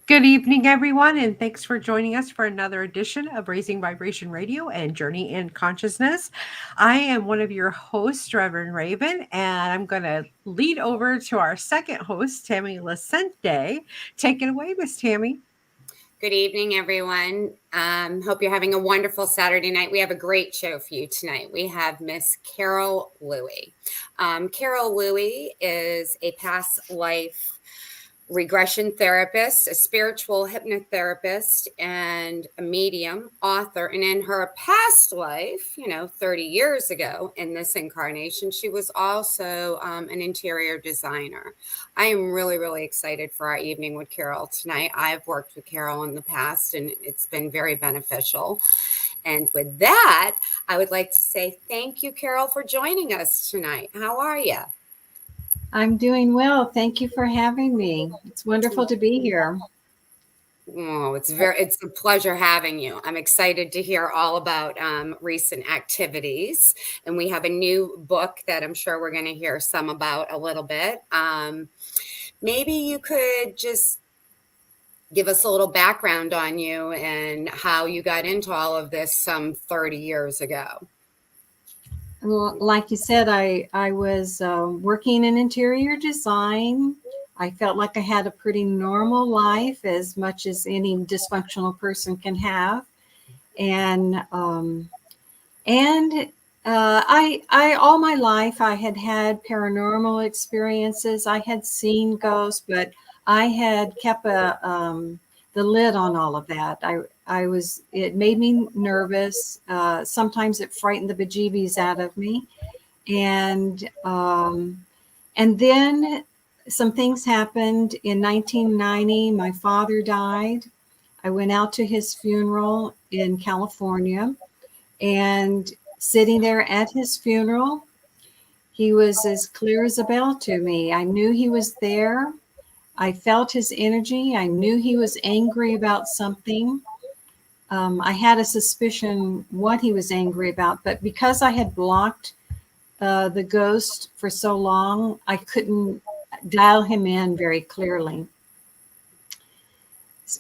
Good evening, everyone, and thanks for joining us for another edition of Raising Vibration Radio and Journey in Consciousness. I am one of your hosts, Reverend Raven, and I'm going to lead over to our second host, Tammy Lacente. Take it away, Miss Tammy. Good evening, everyone. Hope you're having a wonderful Saturday night. We have a great show for you tonight. We have Miss Carole Louie. Carole Louie is a past life regression therapist, a spiritual hypnotherapist, and a medium, author. And in her past life, 30 years ago in this incarnation, she was also an interior designer. I am really, really excited for our evening with Carole tonight. I've worked with Carole in the past, and it's been very beneficial. And with that, I would like to say thank you, Carole, for joining us tonight. How are you? I'm doing well. Thank you for having me. It's wonderful to be here. Oh, it's a pleasure having you. I'm excited to hear all about recent activities. And we have a new book that I'm sure we're going to hear some about a little bit. Maybe you could just give us a little background on you and how you got into all of this some 30 years ago. Well, like you said, I was working in interior design. I felt like I had a pretty normal life, as much as any dysfunctional person can have, and I all my life I had paranormal experiences. I had seen ghosts, but I had kept the lid on all of that. It made me nervous. Sometimes it frightened the bejeebies out of me. And then some things happened in 1990. My father died. I went out to his funeral in California, and sitting there at his funeral, he was as clear as a bell to me. I knew he was there. I felt his energy. I knew he was angry about something. I had a suspicion what he was angry about, but because I had blocked the ghost for so long, I couldn't dial him in very clearly.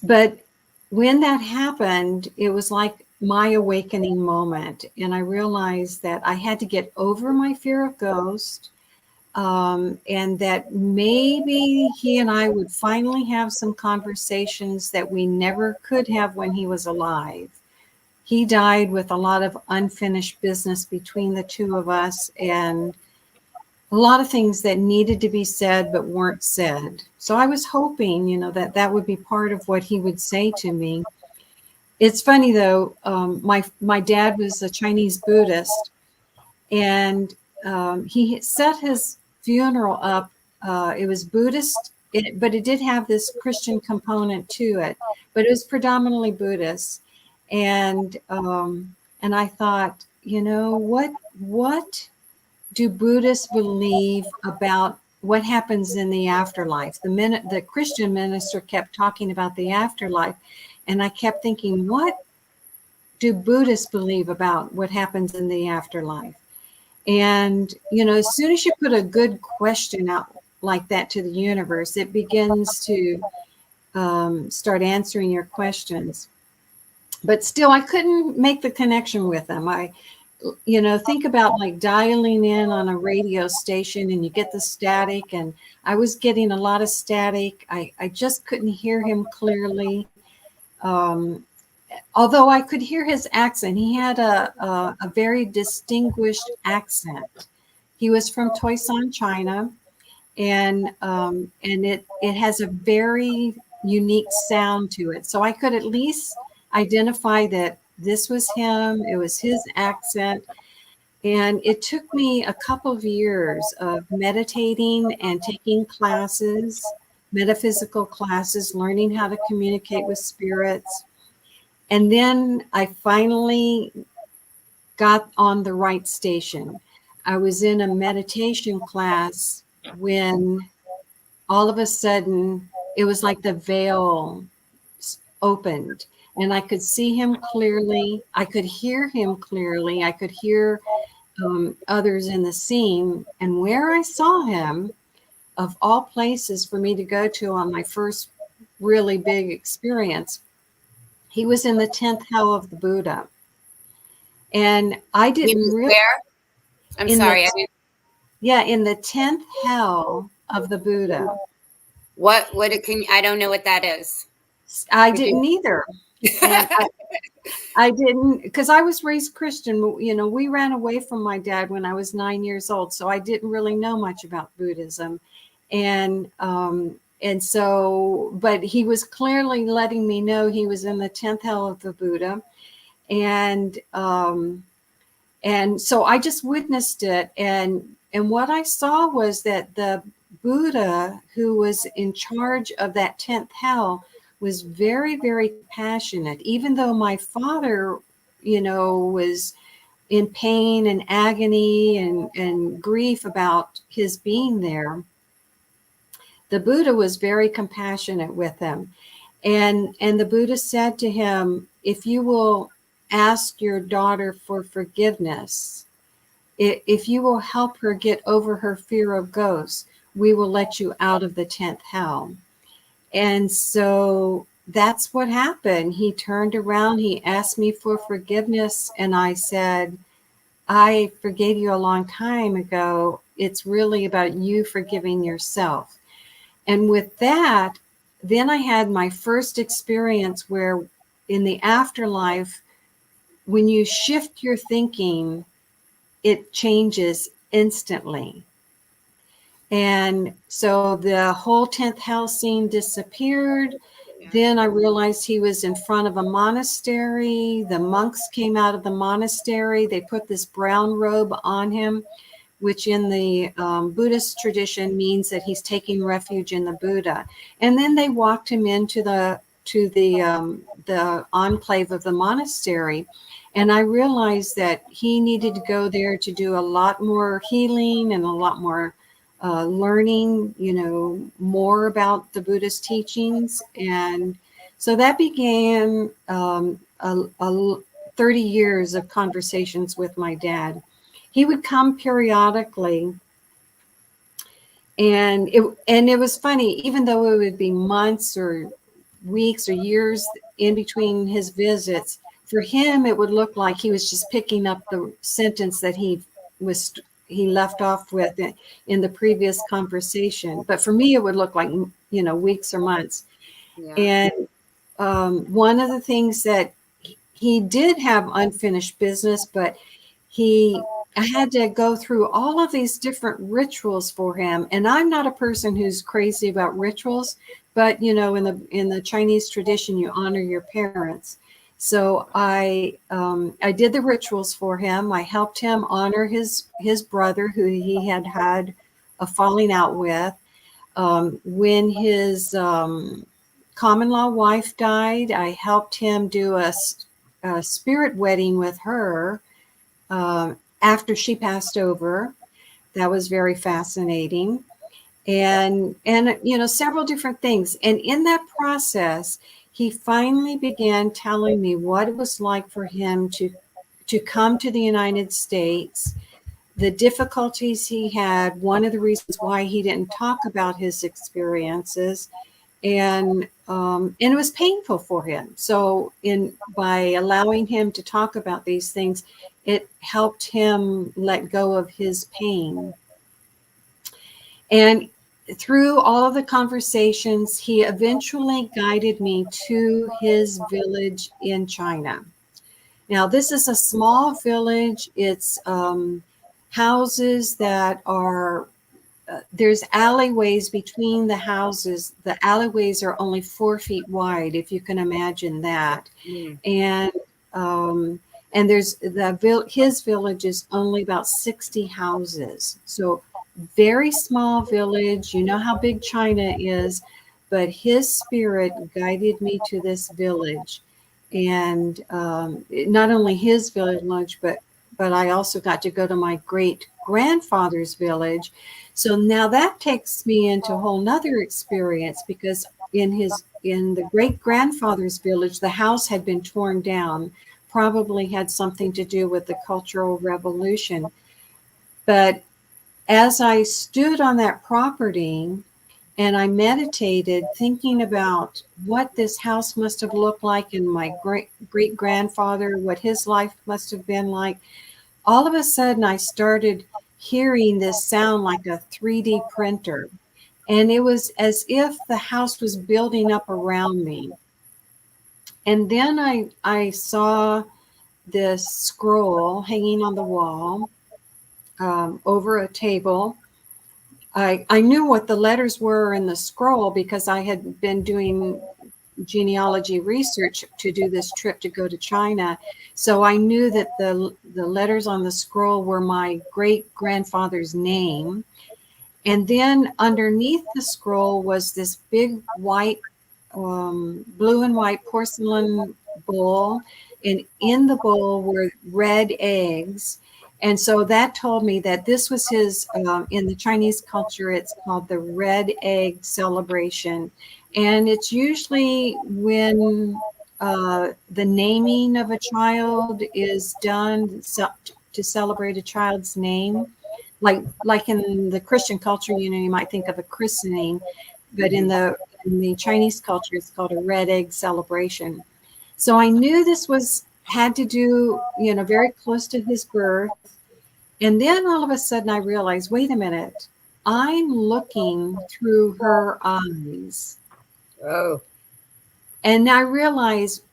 But when that happened, it was like my awakening moment. And I realized that I had to get over my fear of ghosts. And that maybe he and I would finally have some conversations that we never could have when he was alive. He died with a lot of unfinished business between the two of us, and a lot of things that needed to be said but weren't said. So I was hoping, that would be part of what he would say to me. It's funny though, my dad was a Chinese Buddhist, and he set his funeral up. It was Buddhist, but it did have this Christian component to it, but it was predominantly Buddhist. And I thought, what do Buddhists believe about what happens in the afterlife? The Christian minister kept talking about the afterlife, and I kept thinking, what do Buddhists believe about what happens in the afterlife? And, as soon as you put a good question out like that to the universe, it begins to start answering your questions. But still, I couldn't make the connection with them. Think about like dialing in on a radio station and you get the static, and I was getting a lot of static. I just couldn't hear him clearly. Although I could hear his accent, he had a very distinguished accent. He was from Toisan, China, and it has a very unique sound to it. So I could at least identify that this was him. It was his accent. And it took me a couple of years of meditating and taking classes, metaphysical classes, learning how to communicate with spirits. And then I finally got on the right station. I was in a meditation class when all of a sudden it was like the veil opened and I could see him clearly. I could hear him clearly. I could hear others in the scene. And where I saw him, of all places for me to go to on my first really big experience. He was in the 10th hell of the Buddha. And I He didn't was really, where? I'm in sorry. the, yeah, in the 10th hell of the Buddha. What it can, I don't know what that is. I didn't either. And I didn't, because I was raised Christian. You know, we ran away from my dad when I was 9 years old, so I didn't really know much about Buddhism, and so, but he was clearly letting me know he was in the 10th hell of the Buddha, and so I just witnessed it, and what I saw was that the Buddha who was in charge of that 10th hell was very, very passionate, even though my father, you know, was in pain and agony and grief about his being there. The Buddha was very compassionate with him. And the Buddha said to him, if you will ask your daughter for forgiveness, if you will help her get over her fear of ghosts, we will let you out of the 10th hell. And so that's what happened. He turned around, he asked me for forgiveness, and I said, I forgave you a long time ago. It's really about you forgiving yourself. And with that, then I had my first experience where in the afterlife, when you shift your thinking, it changes instantly. And so the whole 10th house scene disappeared. Then I realized he was in front of a monastery. The monks came out of the monastery. They put this brown robe on him, which in the Buddhist tradition means that he's taking refuge in the Buddha. And then they walked him into the enclave of the monastery. And I realized that he needed to go there to do a lot more healing and a lot more learning, you know, more about the Buddhist teachings. And so that began 30 years of conversations with my dad. He would come periodically, and it was funny, even though it would be months or weeks or years in between his visits, for him it would look like he was just picking up the sentence that he left off with in the previous conversation. But for me, it would look like, you know, weeks or months. Yeah. And one of the things that he did have unfinished business, but I had to go through all of these different rituals for him. And I'm not a person who's crazy about rituals, but you know, in the Chinese tradition, you honor your parents. So I did the rituals for him. I helped him honor his brother, who he had a falling out with. When his common law wife died, I helped him do a spirit wedding with her after she passed over. That was very fascinating. And you know, several different things. And in that process, he finally began telling me what it was like for him to come to the United States, the difficulties he had, one of the reasons why he didn't talk about his experiences, and it was painful for him. So by allowing him to talk about these things, it helped him let go of his pain. And through all of the conversations, he eventually guided me to his village in China. Now, this is a small village. It's houses that are, there's alleyways between the houses. The alleyways are only 4 feet wide, if you can imagine that. Mm. And there's his village is only about 60 houses. So very small village. You know how big China is, but his spirit guided me to this village. And not only his village, but I also got to go to my great grandfather's village. So now that takes me into a whole nother experience, because in the great grandfather's village, the house had been torn down, probably had something to do with the Cultural Revolution. But as I stood on that property and I meditated thinking about what this house must have looked like, and my great grandfather, what his life must have been like. All of a sudden I started hearing this sound like a 3D printer. And it was as if the house was building up around me. And then I saw this scroll hanging on the wall over a table. I knew what the letters were in the scroll because I had been doing genealogy research to do this trip to go to China. So I knew that the letters on the scroll were my great grandfather's name. And then underneath the scroll was this big white, blue and white porcelain bowl. And in the bowl were red eggs. And so that told me that this was his, in the Chinese culture, it's called the red egg celebration. And it's usually when the naming of a child is done to celebrate a child's name. Like in the Christian culture, you might think of a christening, but in the Chinese culture, it's called a red egg celebration. So I knew this had to do, very close to his birth. And then all of a sudden I realized, wait a minute, I'm looking through her eyes. Oh. And I realized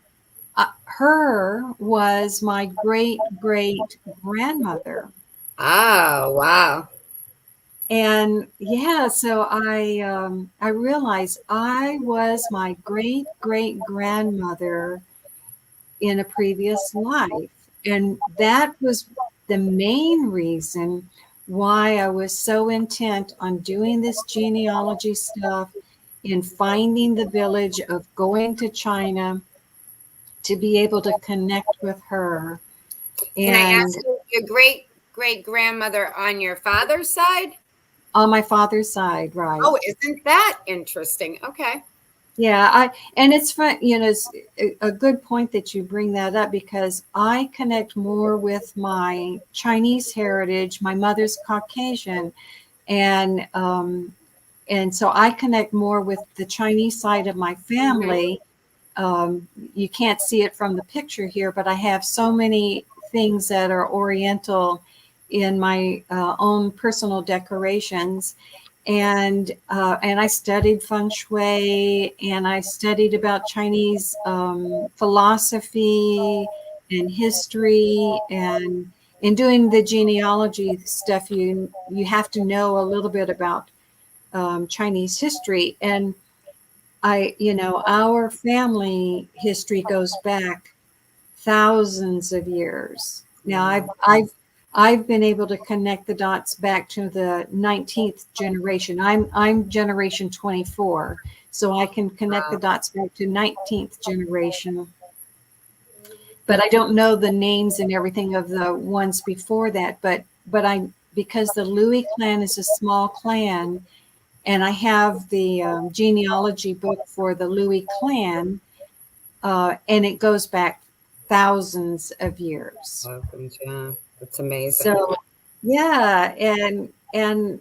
her was my great grandmother. Oh, wow. And yeah, so I realized I was my great grandmother in a previous life. And that was the main reason why I was so intent on doing this genealogy stuff, in finding the village, of going to China to be able to connect with her. Can I And ask you, your great grandmother on your father's side? on my father's side, right. Oh, isn't that interesting? Okay. Yeah, and it's fun, it's a good point that you bring that up, because I connect more with my Chinese heritage. My mother's Caucasian, and so I connect more with the Chinese side of my family. You can't see it from the picture here, but I have so many things that are Oriental in my own personal decorations. And I studied feng shui, and I studied about Chinese philosophy and history. And in doing the genealogy stuff, you have to know a little bit about Chinese history. And our family history goes back thousands of years. Now I've been able to connect the dots back to the 19th generation. I'm generation 24, so I can connect the dots back to 19th generation. But I don't know the names and everything of the ones before that. But because the Louie clan is a small clan, and I have the genealogy book for the Louie clan, and it goes back thousands of years. Welcome, John. That's amazing. So, yeah, and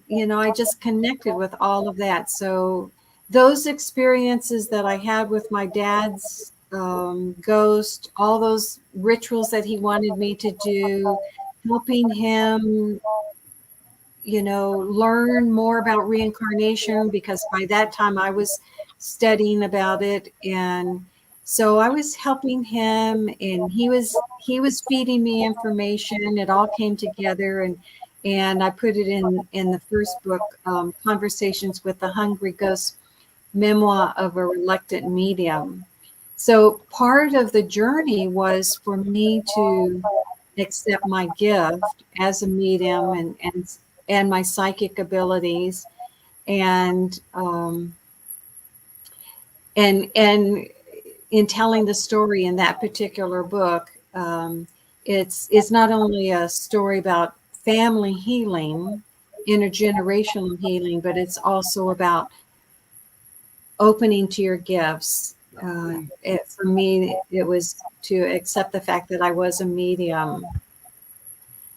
I just connected with all of that. So those experiences that I had with my dad's ghost, all those rituals that he wanted me to do, helping him, learn more about reincarnation, because by that time I was studying about it. And so I was helping him, and he was feeding me information. It all came together, and I put it in the first book, Conversations with the Hungry Ghost, Memoir of a Reluctant Medium. So part of the journey was for me to accept my gift as a medium, and my psychic abilities, and in telling the story in that particular book, it's not only a story about family healing, intergenerational healing, but it's also about opening to your gifts. For me, it was to accept the fact that I was a medium.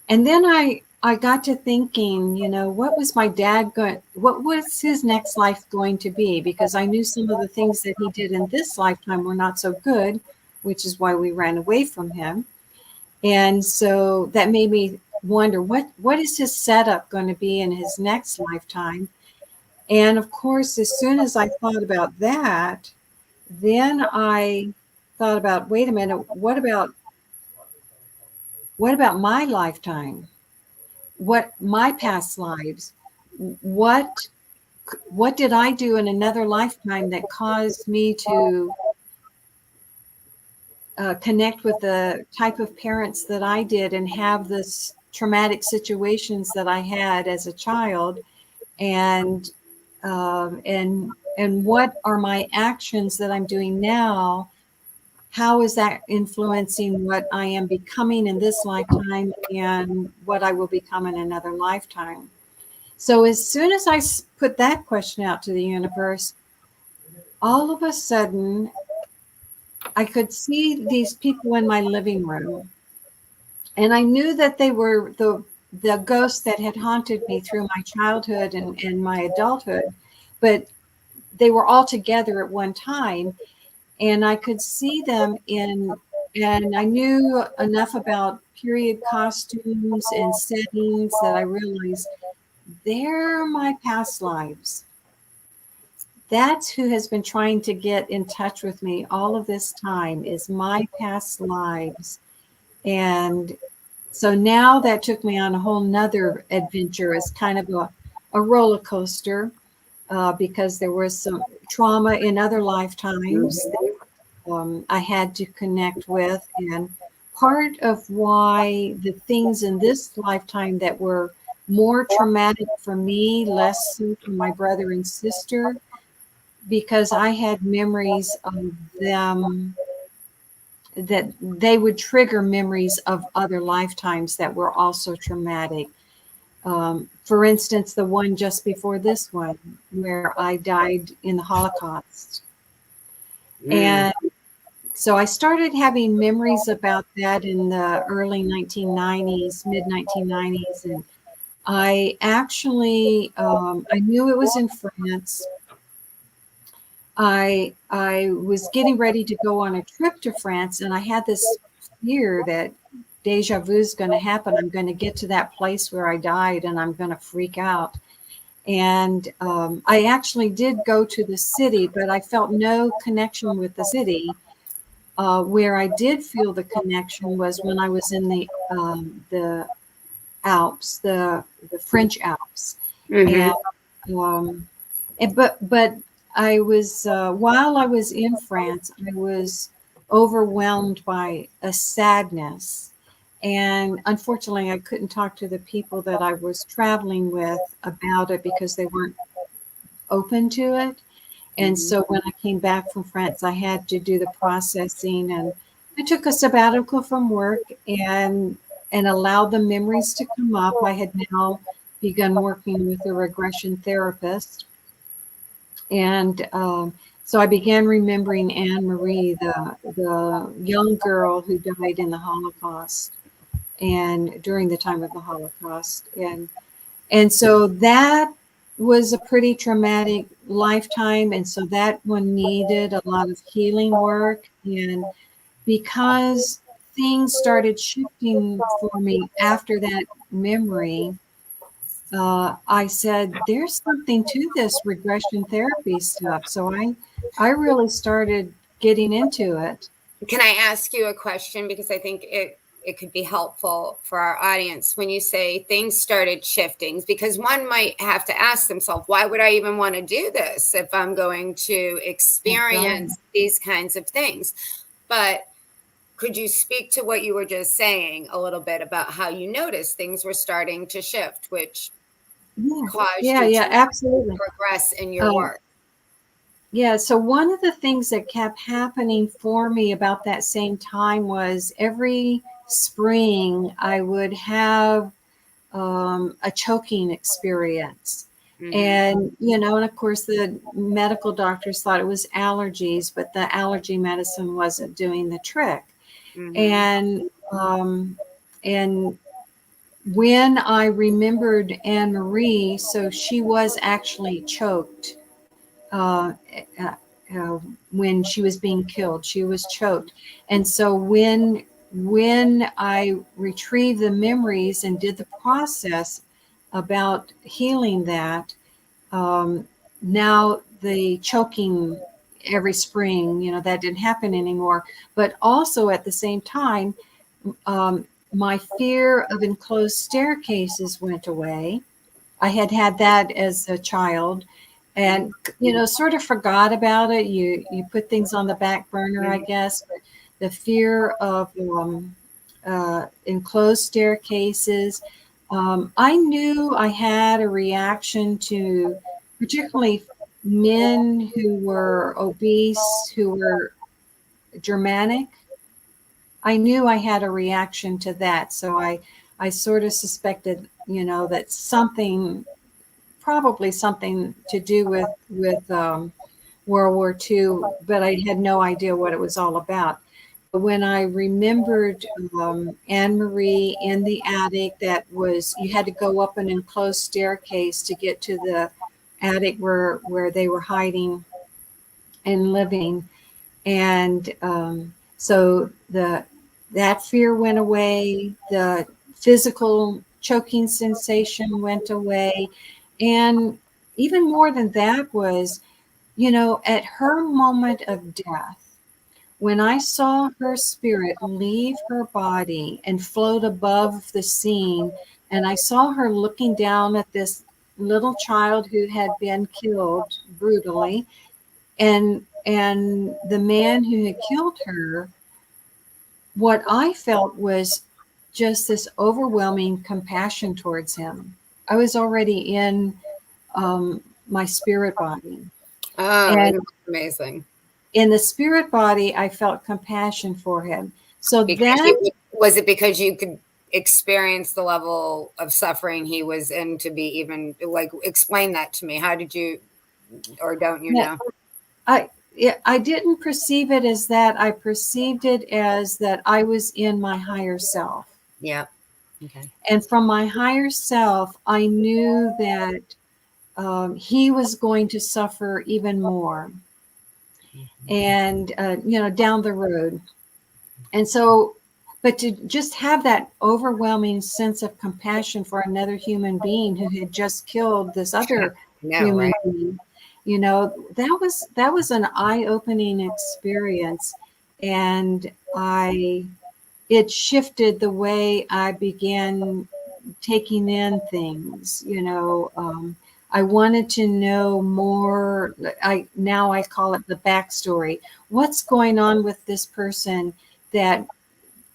And then I got to thinking, what was my dad going, what was his next life going to be? Because I knew some of the things that he did in this lifetime were not so good, which is why we ran away from him. And so that made me wonder, what is his setup going to be in his next lifetime? And of course, as soon as I thought about that, then I thought about, wait a minute, what about my lifetime? What my past lives? What did I do in another lifetime that caused me to connect with the type of parents that I did and have this traumatic situations that I had as a child, and what are my actions that I'm doing now? How is that influencing what I am becoming in this lifetime and what I will become in another lifetime? So as soon as I put that question out to the universe, all of a sudden I could see these people in my living room, and I knew that they were the ghosts that had haunted me through my childhood and my adulthood, but they were all together at one time, and I could see them and I knew enough about period costumes and settings that I realized they're my past lives. That's who has been trying to get in touch with me all of this time, is my past lives. And so now that took me on a whole nother adventure as kind of a roller coaster, because there was some trauma in other lifetimes that I had to connect with. And part of why the things in this lifetime that were more traumatic for me, less so for my brother and sister, because I had memories of them that they would trigger memories of other lifetimes that were also traumatic. For instance, the one just before this one, where I died in the Holocaust. And so I started having memories about that in the early 1990s, mid 1990s. And I actually, I knew it was in France. I was getting ready to go on a trip to France, and I had this fear that deja vu is going to happen. I'm going to get to that place where I died, and I'm going to freak out. And I actually did go to the city, but I felt no connection with the city. Where I did feel the connection was when I was in the Alps, the French Alps, and but I was while I was in France, I was overwhelmed by a sadness, and unfortunately, I couldn't talk to the people that I was traveling with about it because they weren't open to it. And so when I came back from France, I had to do the processing, and I took a sabbatical from work and allowed the memories to come up. I had now begun working with a regression therapist. And so I began remembering Anne Marie, the young girl who died in the Holocaust and during the time of the Holocaust. And so that was a pretty traumatic lifetime. And so that one needed a lot of healing work. And because things started shifting for me after that memory, I said, there's something to this regression therapy stuff. So I really started getting into it. Can I ask you a question? Because I think it could be helpful for our audience when you say things started shifting, because one might have to ask themselves, why would I even want to do this if I'm going to experience these kinds of things? But could you speak to what you were just saying a little bit about how you noticed things were starting to shift, which caused you to absolutely progress in your work? Yeah, so one of the things that kept happening for me about that same time was every spring I would have a choking experience. And, and of course the medical doctors thought it was allergies, but the allergy medicine wasn't doing the trick. And when I remembered Anne Marie, so she was actually choked uh, uh, uh, when she was being killed. She was choked, and so when I retrieved the memories and did the process about healing that, um, now the choking every spring, that didn't happen anymore. But also at the same time, my fear of enclosed staircases went away. I had had that as a child, and sort of forgot about it. You put things on the back burner, I guess. But the fear of enclosed staircases. I knew I had a reaction to, particularly men who were obese, who were Germanic. I knew I had a reaction to that, so I sort of suspected, that probably something to do with World War II, but I had no idea what it was all about. But when I remembered Anne Marie in the attic, you had to go up an enclosed staircase to get to the attic where they were hiding and living, and so that fear went away. The physical choking sensation went away, and even more than that was, at her moment of death, when I saw her spirit leave her body and float above the scene, and I saw her looking down at this little child who had been killed brutally, and the man who had killed her, what I felt was just this overwhelming compassion towards him. I was already in my spirit body, Oh, and isn't that amazing? in the spirit body, I felt compassion for him. So then, Was it because you could experience the level of suffering he was in to be even like, explain that to me? How did you, or don't you yeah, know? I didn't perceive it as that. I perceived it as that I was in my higher self. Yeah. Okay. And from my higher self, I knew that he was going to suffer even more, and down the road. And so, but to just have that overwhelming sense of compassion for another human being who had just killed this other No, human right? being, that was an eye-opening experience, and it shifted the way I began taking in things. I wanted to know more. I call it the backstory. What's going on with this person that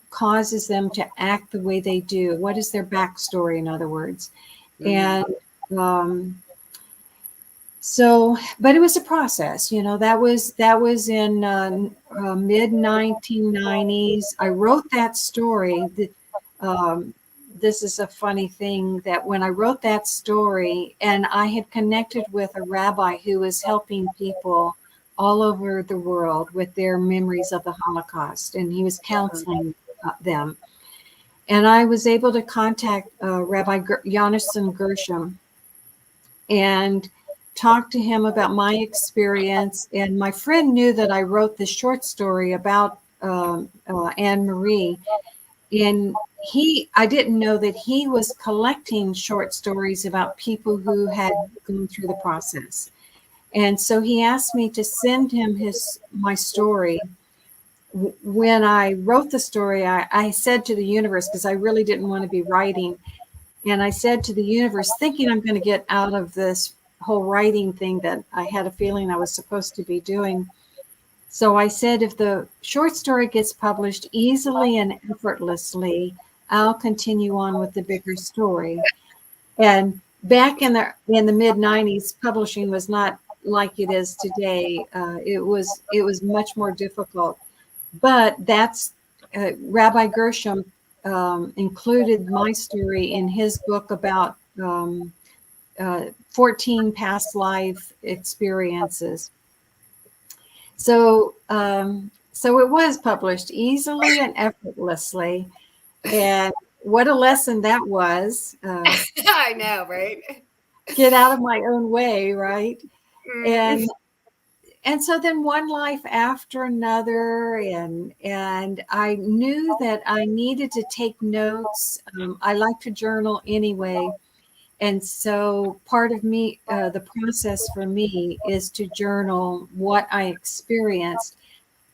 causes them to act the way they do? What is their backstory, in other words? Mm. And so, but it was a process. That was in mid 1990s. I wrote that story. This is a funny thing, that when I wrote that story, and I had connected with a rabbi who was helping people all over the world with their memories of the Holocaust, and he was counseling them. And I was able to contact Rabbi Jonathan Gershom and talk to him about my experience. And my friend knew that I wrote this short story about Anne Marie, and I didn't know that he was collecting short stories about people who had gone through the process. And so he asked me to send him my story. When I wrote the story, I said to the universe, because I really didn't want to be writing, and I said to the universe, thinking I'm going to get out of this whole writing thing that I had a feeling I was supposed to be doing. So I said, if the short story gets published easily and effortlessly, I'll continue on with the bigger story. And back in the mid 90s, publishing was not like it is today. It was much more difficult. But that's Rabbi Gershom included my story in his book about 14 past life experiences. So it was published easily and effortlessly. And what a lesson that was. I know, right? Get out of my own way, right? Mm. And so then one life after another, and I knew that I needed to take notes. I like to journal anyway, and so part of me, the process for me, is to journal what I experienced.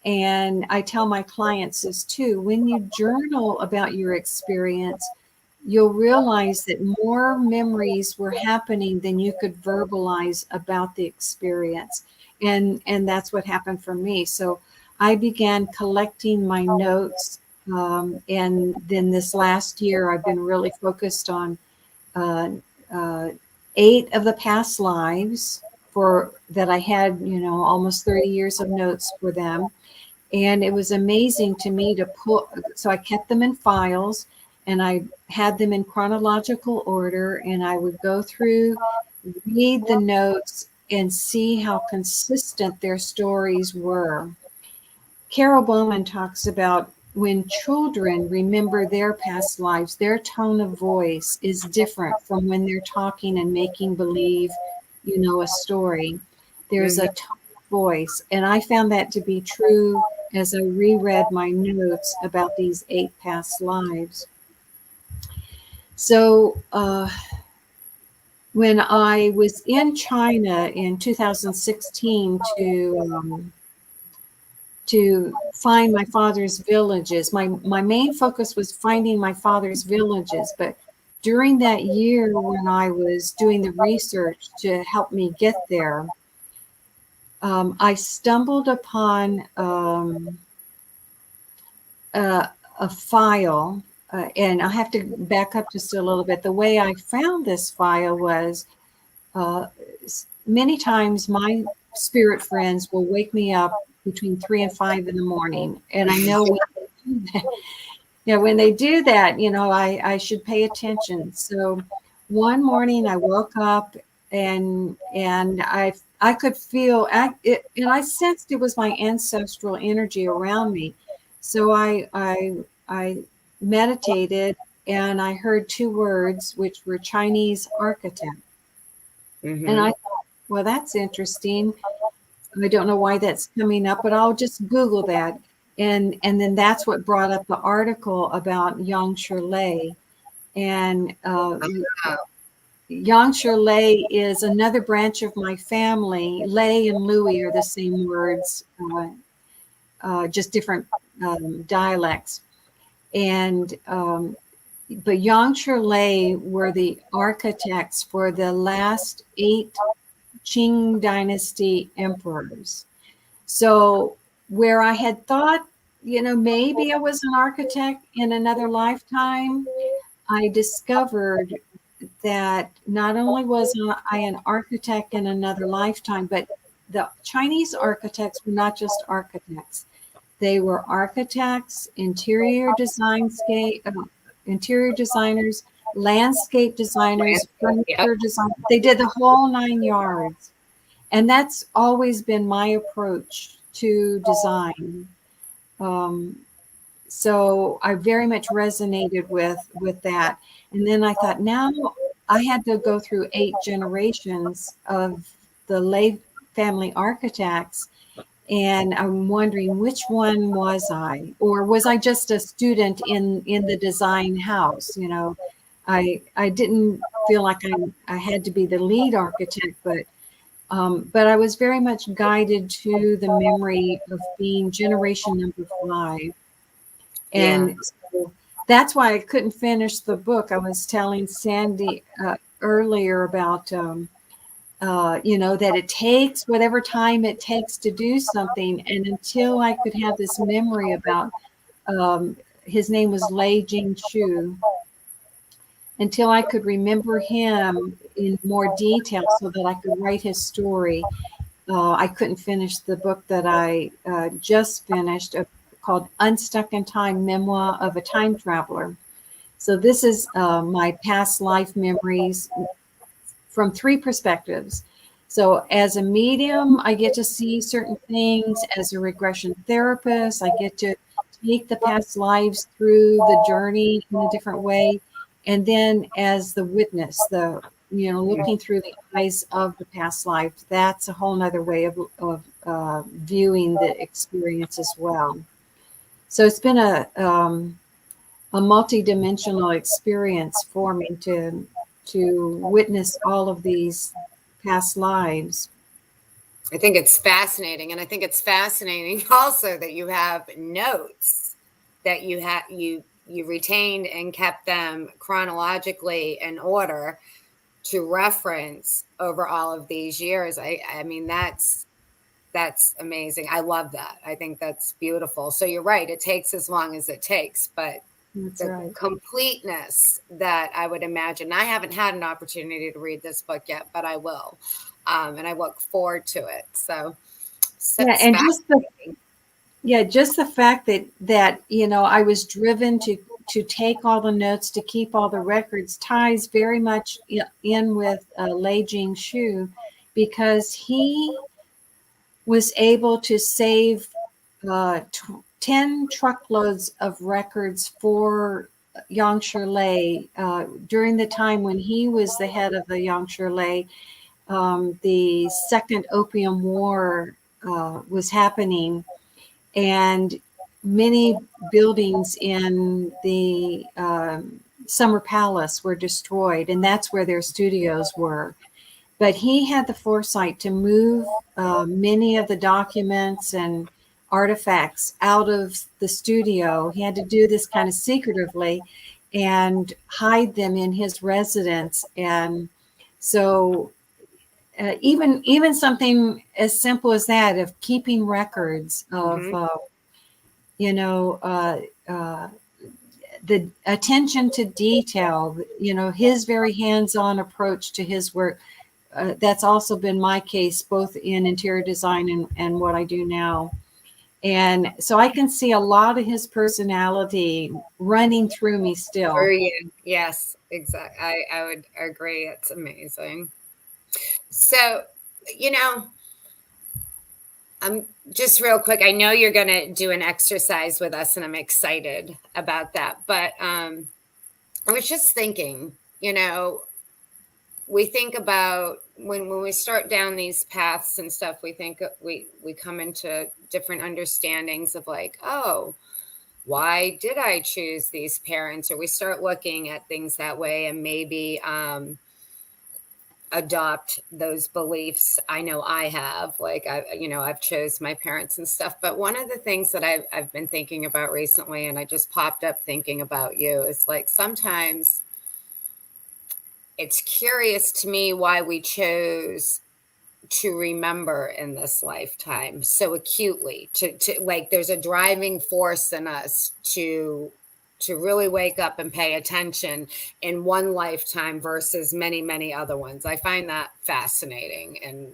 And I tell my clients this too: when you journal about your experience, you'll realize that more memories were happening than you could verbalize about the experience. And that's what happened for me. So I began collecting my notes. And then this last year, I've been really focused on uh, uh, 8 of the past lives for that I had, almost 30 years of notes for them. And it was amazing to me to pull. So I kept them in files, and I had them in chronological order, and I would go through, read the notes, and see how consistent their stories were. Carol Bowman talks about when children remember their past lives, their tone of voice is different from when they're talking and making believe, a story. There's a tone of voice. And I found that to be true as I reread my notes about these 8 past lives. So when I was in China in 2016 to find my father's villages. My main focus was finding my father's villages, but during that year when I was doing the research to help me get there, I stumbled upon a file, and I have to back up just a little bit. The way I found this file was uh, many times my spirit friends will wake me up between 3 and 5 in the morning. And I know when they do that, I should pay attention. So one morning I woke up and I could feel it, and I sensed it was my ancestral energy around me. So I meditated, and I heard 2 words, which were Chinese architect. Mm-hmm. And I thought, well, that's interesting. I don't know why that's coming up, but I'll just Google that. And then that's what brought up the article about Yang Lei. And Yang Lei is another branch of my family. Lei and Louie are the same words, just different dialects. And but Yang Lei were the architects for the last 8 Qing dynasty emperors. So where I had thought, maybe I was an architect in another lifetime, I discovered that not only was I an architect in another lifetime, but the Chinese architects were not just architects. They were architects, interior designers, landscape designers, furniture designers. They did the whole 9 yards. And that's always been my approach to design. So I very much resonated with that. And then I thought, now I had to go through 8 generations of the Lei family architects. And I'm wondering, which one was I? Or was I just a student in the design house? I didn't feel like I had to be the lead architect, but I was very much guided to the memory of being generation number 5. And so that's why I couldn't finish the book. I was telling Sandy earlier about, that it takes whatever time it takes to do something. And until I could have this memory about, his name was Lei Jingshu, until I could remember him in more detail so that I could write his story, I couldn't finish the book that I just finished called Unstuck in Time, Memoir of a Time Traveler. So this is my past life memories from 3 perspectives. So as a medium, I get to see certain things. As a regression therapist, I get to take the past lives through the journey in a different way. And then as the witness, looking through the eyes of the past life, that's a whole nother way of viewing the experience as well. So it's been a multi-dimensional experience for me to witness all of these past lives. I think it's fascinating. And I think it's fascinating also that you have notes that you retained and kept them chronologically in order to reference over all of these years. I mean, that's amazing. I love that. I think that's beautiful. So you're right. It takes as long as it takes, but That's the right. completeness that I would imagine. I haven't had an opportunity to read this book yet, but I will. And I look forward to it. So Yeah, it's and fascinating. just the fact that I was driven to take all the notes, to keep all the records, ties very much in with Lei Jing Shu, because he was able to save 10 truckloads of records for Yangsher Lei during the time when he was the head of the Yangsher Lei. The Second Opium War was happening, and many buildings in the Summer Palace were destroyed, and that's where their studios were. But he had the foresight to move many of the documents and artifacts out of the studio. He had to do this kind of secretively and hide them in his residence. And so even something as simple as that, of keeping records of the attention to detail, his very hands-on approach to his work. That's also been my case, both in interior design and what I do now. And so I can see a lot of his personality running through me still. Yes, exactly. I would agree. It's amazing. So, I'm just real quick. I know you're going to do an exercise with us, and I'm excited about that. But I was just thinking, we think about when we start down these paths and stuff, we think we come into different understandings of like, oh, why did I choose these parents? Or we start looking at things that way, and maybe adopt those beliefs. I know I have, like, I've chose my parents and stuff. But one of the things that I've been thinking about recently, and I just popped up thinking about you, is like, sometimes it's curious to me why we chose to remember in this lifetime so acutely, to like, there's a driving force in us to really wake up and pay attention in one lifetime versus many, many other ones. I find that fascinating. And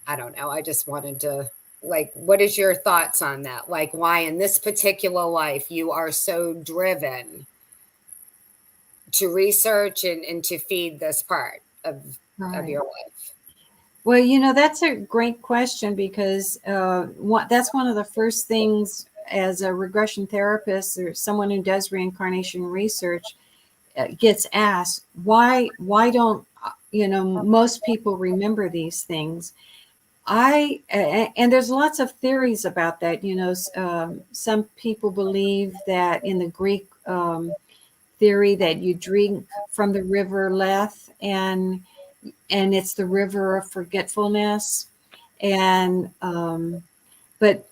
I don't know, I just wanted to, like, what is your thoughts on that? Like, why in this particular life you are so driven to research and to feed this part of your life? Well, that's a great question, because that's one of the first things as a regression therapist or someone who does reincarnation research gets asked, why don't most people remember these things? And there's lots of theories about that. Some people believe that in the Greek theory that you drink from the river Lethe, and it's the river of forgetfulness. And but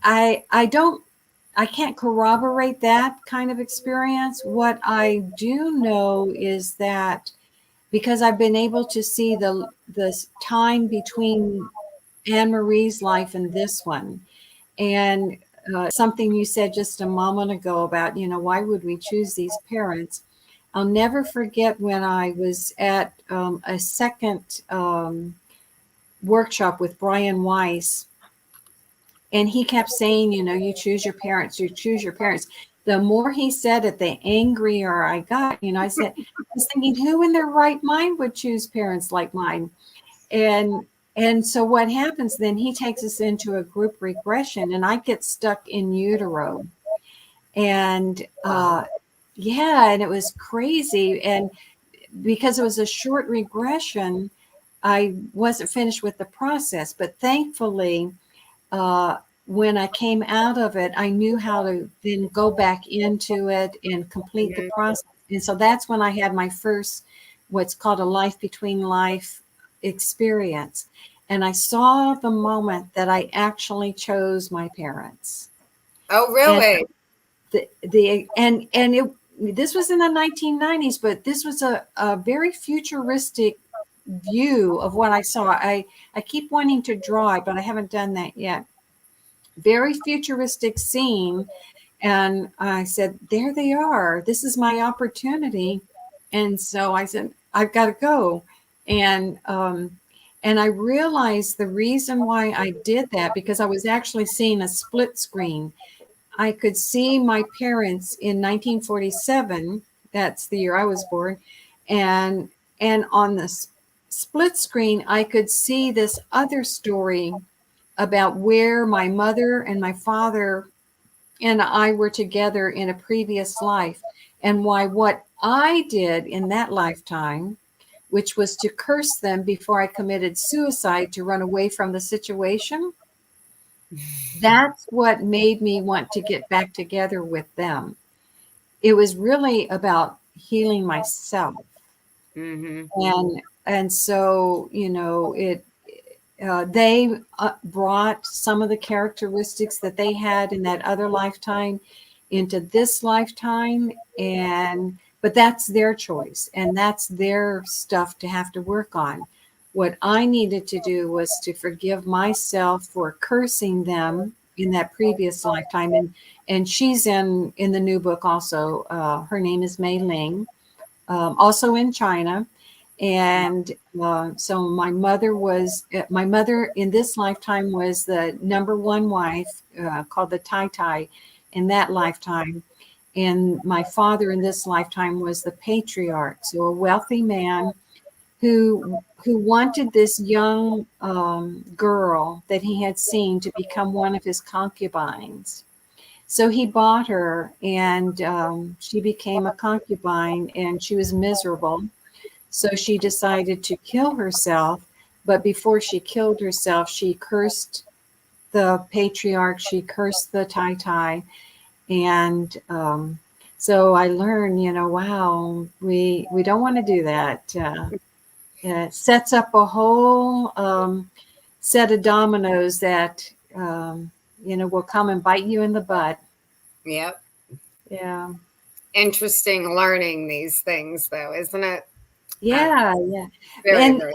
I can't corroborate that kind of experience. What I do know is that, because I've been able to see the time between Anne Marie's life and this one, and something you said just a moment ago about, why would we choose these parents? I'll never forget when I was at a second workshop with Brian Weiss, and he kept saying, you choose your parents, you choose your parents. The more he said it, the angrier I got. I was thinking, who in their right mind would choose parents like mine? And And so what happens then, he takes us into a group regression, and I get stuck in utero. And yeah, and it was crazy. And because it was a short regression, I wasn't finished with the process. But thankfully, when I came out of it, I knew how to then go back into it and complete the process. And so that's when I had my first, what's called a life between life experience. And I saw the moment that I actually chose my parents. Oh, And really? this was in the 1990s, but this was a very futuristic view of what I saw. I keep wanting to draw it, but I haven't done that yet. Very futuristic scene. And I said, there they are. This is my opportunity. And so I said, I've got to go. And I realized the reason why I did that, because I was actually seeing a split screen. I could see my parents in 1947. That's the year I was born. And on the split screen, I could see this other story about where my mother and my father and I were together in a previous life, and why what I did in that lifetime, which was to curse them before I committed suicide to run away from the situation, that's what made me want to get back together with them. It was really about healing myself. Mm-hmm. And so, they brought some of the characteristics that they had in that other lifetime into this lifetime, but that's their choice, and that's their stuff to have to work on. What I needed to do was to forgive myself for cursing them in that previous lifetime. And she's in the new book also. Her name is Mei Ling, also in China. And so my mother in this lifetime was the number one wife, called the Tai Tai in that lifetime. And my father in this lifetime was the patriarch, so a wealthy man who wanted this young girl that he had seen to become one of his concubines. So he bought her, and she became a concubine, and she was miserable. So she decided to kill herself. But before she killed herself, she cursed the patriarch, she cursed the Tai Tai. And so I learned, wow, we don't want to do that. It sets up a whole set of dominoes that, will come and bite you in the butt. Yep. Yeah. Interesting learning these things, though, isn't it? Yeah, yeah. Very, very.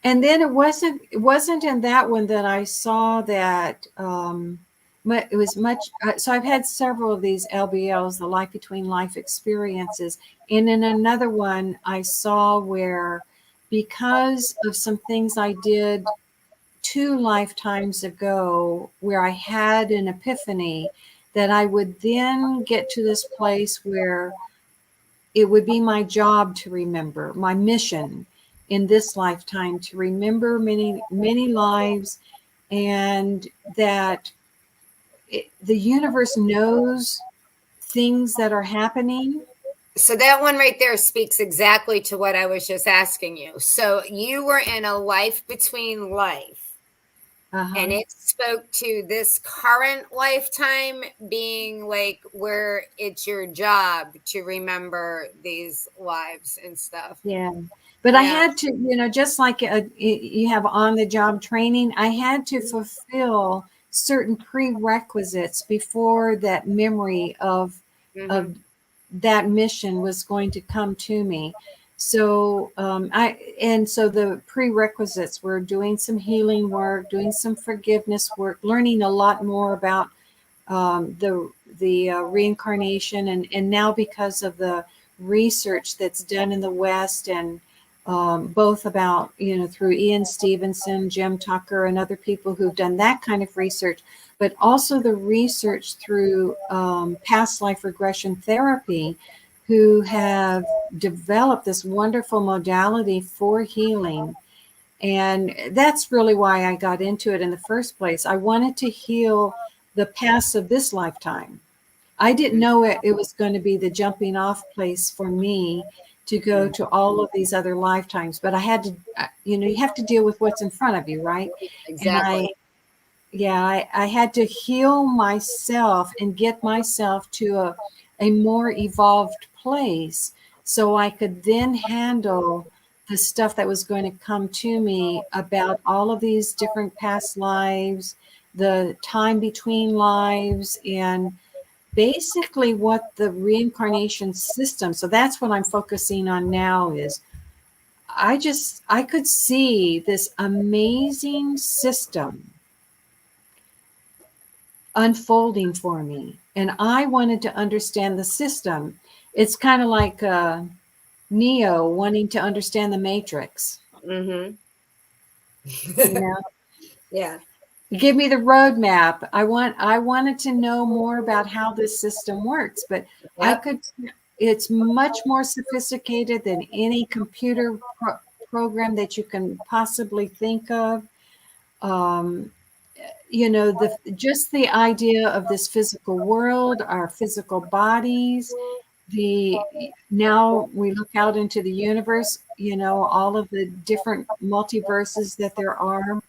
And then it wasn't in that one that I saw that it was much. So I've had several of these LBLs, the life between life experiences, and in another one I saw where, because of some things I did 2 lifetimes ago, where I had an epiphany, that I would then get to this place where it would be my job to remember, my mission in this lifetime, to remember many, many lives, and that the universe knows things that are happening. So that one right there speaks exactly to what I was just asking you. So you were in a life between life. And it spoke to this current lifetime being like where it's your job to remember these lives and stuff. Yeah. But I had to, just like you have on the job training, I had to fulfill certain prerequisites before that memory of that mission was going to come to me. So so the prerequisites were doing some healing work, doing some forgiveness work, learning a lot more about the reincarnation, and now because of the research that's done in the West, and both about, through Ian Stevenson, Jim Tucker, and other people who've done that kind of research, but also the research through past life regression therapy, who have developed this wonderful modality for healing. And that's really why I got into it in the first place. I wanted to heal the past of this lifetime. I didn't know it was going to be the jumping off place for me to go to all of these other lifetimes. But I had to, you have to deal with what's in front of you, right? And Exactly. I had to heal myself and get myself to a more evolved place so I could then handle the stuff that was going to come to me about all of these different past lives, the time between lives, and basically what the reincarnation system. So that's what I'm focusing on now is I could see this amazing system unfolding for me. And I wanted to understand the system. It's kind of like Neo wanting to understand the Matrix. Mm-hmm. You know, Yeah. give me the roadmap. I wanted to know more about how this system works, but I Yep. could. It's much more sophisticated than any computer program that you can possibly think of. Um, the just the idea of this physical world, our physical bodies, the now we look out into the universe, all of the different multiverses that there are.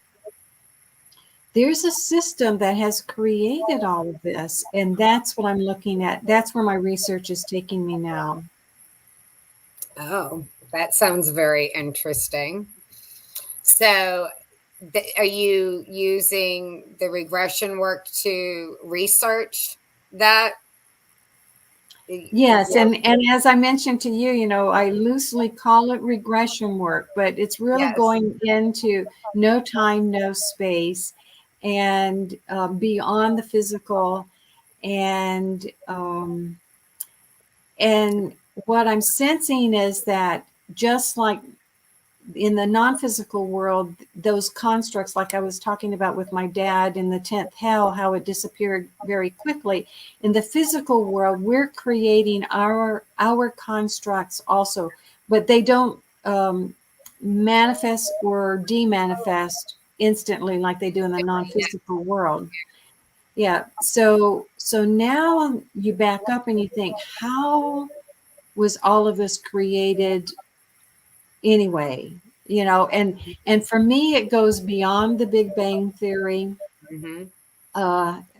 There's a system that has created all of this, and that's what I'm looking at. That's where my research is taking me now. Oh, that sounds very interesting. So, are you using the regression work to research that? Yes, and as I mentioned to you, I loosely call it regression work, but it's really Yes. going into no time, no space, and beyond the physical, and and what I'm sensing is that just like in the non-physical world, those constructs, like I was talking about with my dad in the 10th hell, how it disappeared very quickly. In the physical world, we're creating our constructs also, but they don't manifest or demanifest instantly like they do in the non-physical world. Yeah. So now you back up and you think, how was all of this created anyway? And for me it goes beyond the Big Bang Theory. Mm-hmm.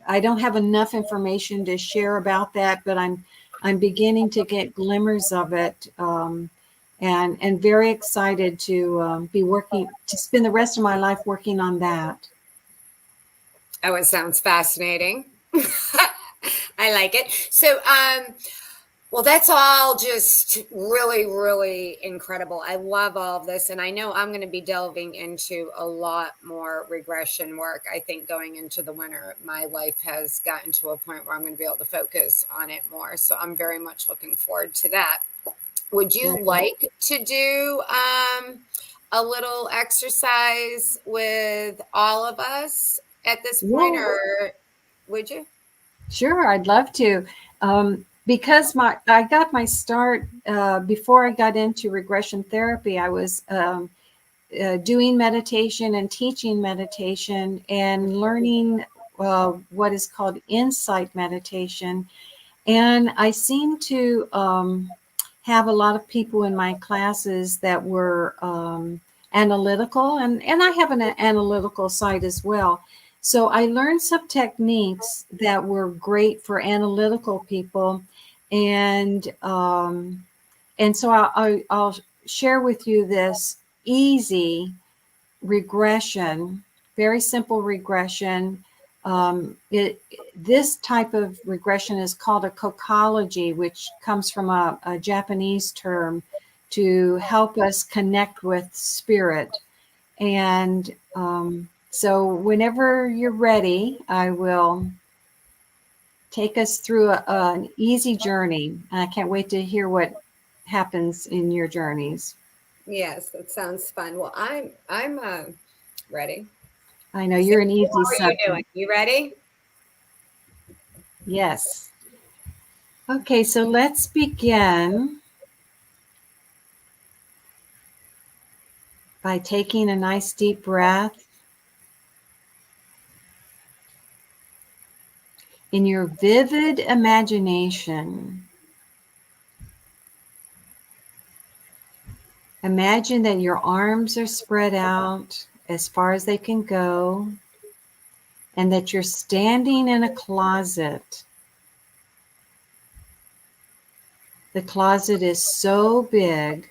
I don't have enough information to share about that, but I'm beginning to get glimmers of it, and very excited to be working to spend the rest of my life working on that. Oh, it sounds fascinating. I like it. So, well, that's all just really, really incredible. I love all of this. And I know I'm going to be delving into a lot more regression work. I think going into the winter, my life has gotten to a point where I'm going to be able to focus on it more. So I'm very much looking forward to that. Would you like to do a little exercise with all of us at this point, Yeah. or would you? Sure, I'd love to. Because I got my start before I got into regression therapy. I was doing meditation and teaching meditation and learning what is called insight meditation. And I seem to have a lot of people in my classes that were analytical, and I have an analytical side as well. So I learned some techniques that were great for analytical people, and so I'll share with you this easy regression, very simple regression. This type of regression is called a cocology, which comes from a Japanese term to help us connect with spirit. And so whenever you're ready, I will take us through an easy journey. And I can't wait to hear what happens in your journeys. Yes, that sounds fun. Well, I'm ready. I know So you're an easy how are you doing? subject. You ready? Yes. Okay, so let's begin by taking a nice deep breath. In your vivid imagination, imagine that your arms are spread out as far as they can go, and that you're standing in a closet. The closet is so big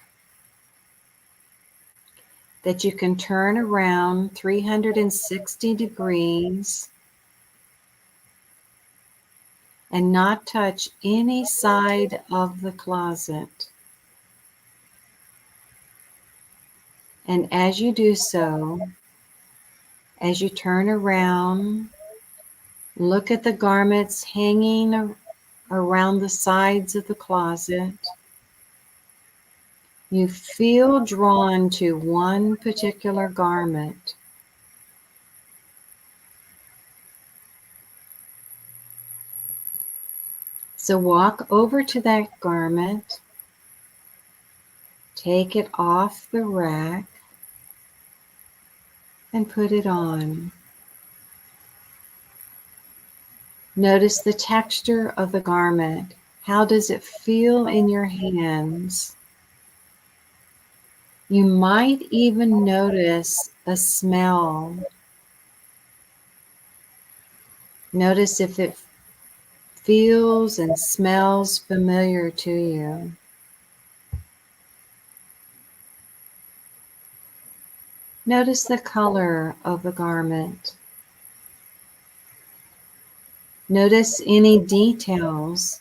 that you can turn around 360 degrees and not touch any side of the closet. And as you do so, as you turn around, look at the garments hanging around the sides of the closet. You feel drawn to one particular garment. So walk over to that garment, take it off the rack, and put it on. Notice the texture of the garment. How does it feel in your hands? You might even notice a smell. Notice if it feels and smells familiar to you. Notice the color of the garment. Notice any details,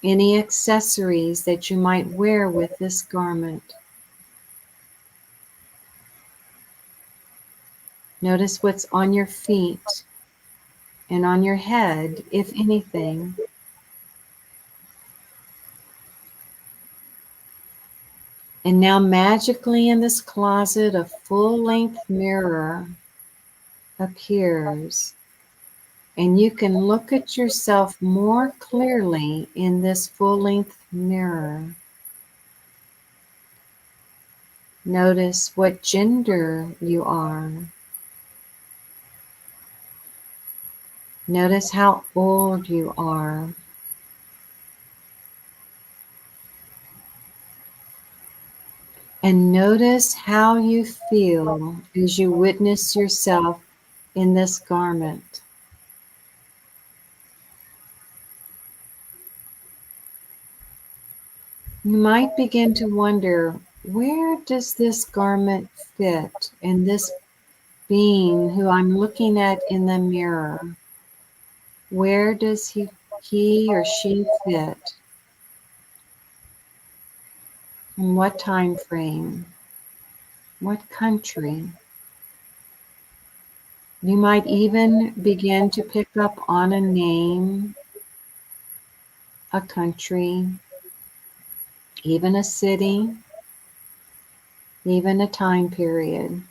any accessories that you might wear with this garment. Notice what's on your feet and on your head, if anything. And now magically in this closet, a full-length mirror appears, and you can look at yourself more clearly in this full-length mirror. Notice what gender you are. Notice how old you are. And notice how you feel as you witness yourself in this garment. You might begin to wonder, where does this garment fit in this being who I'm looking at in the mirror? Where does he or she fit? In what time frame? What country? You might even begin to pick up on a name, a country, even a city, even a time period.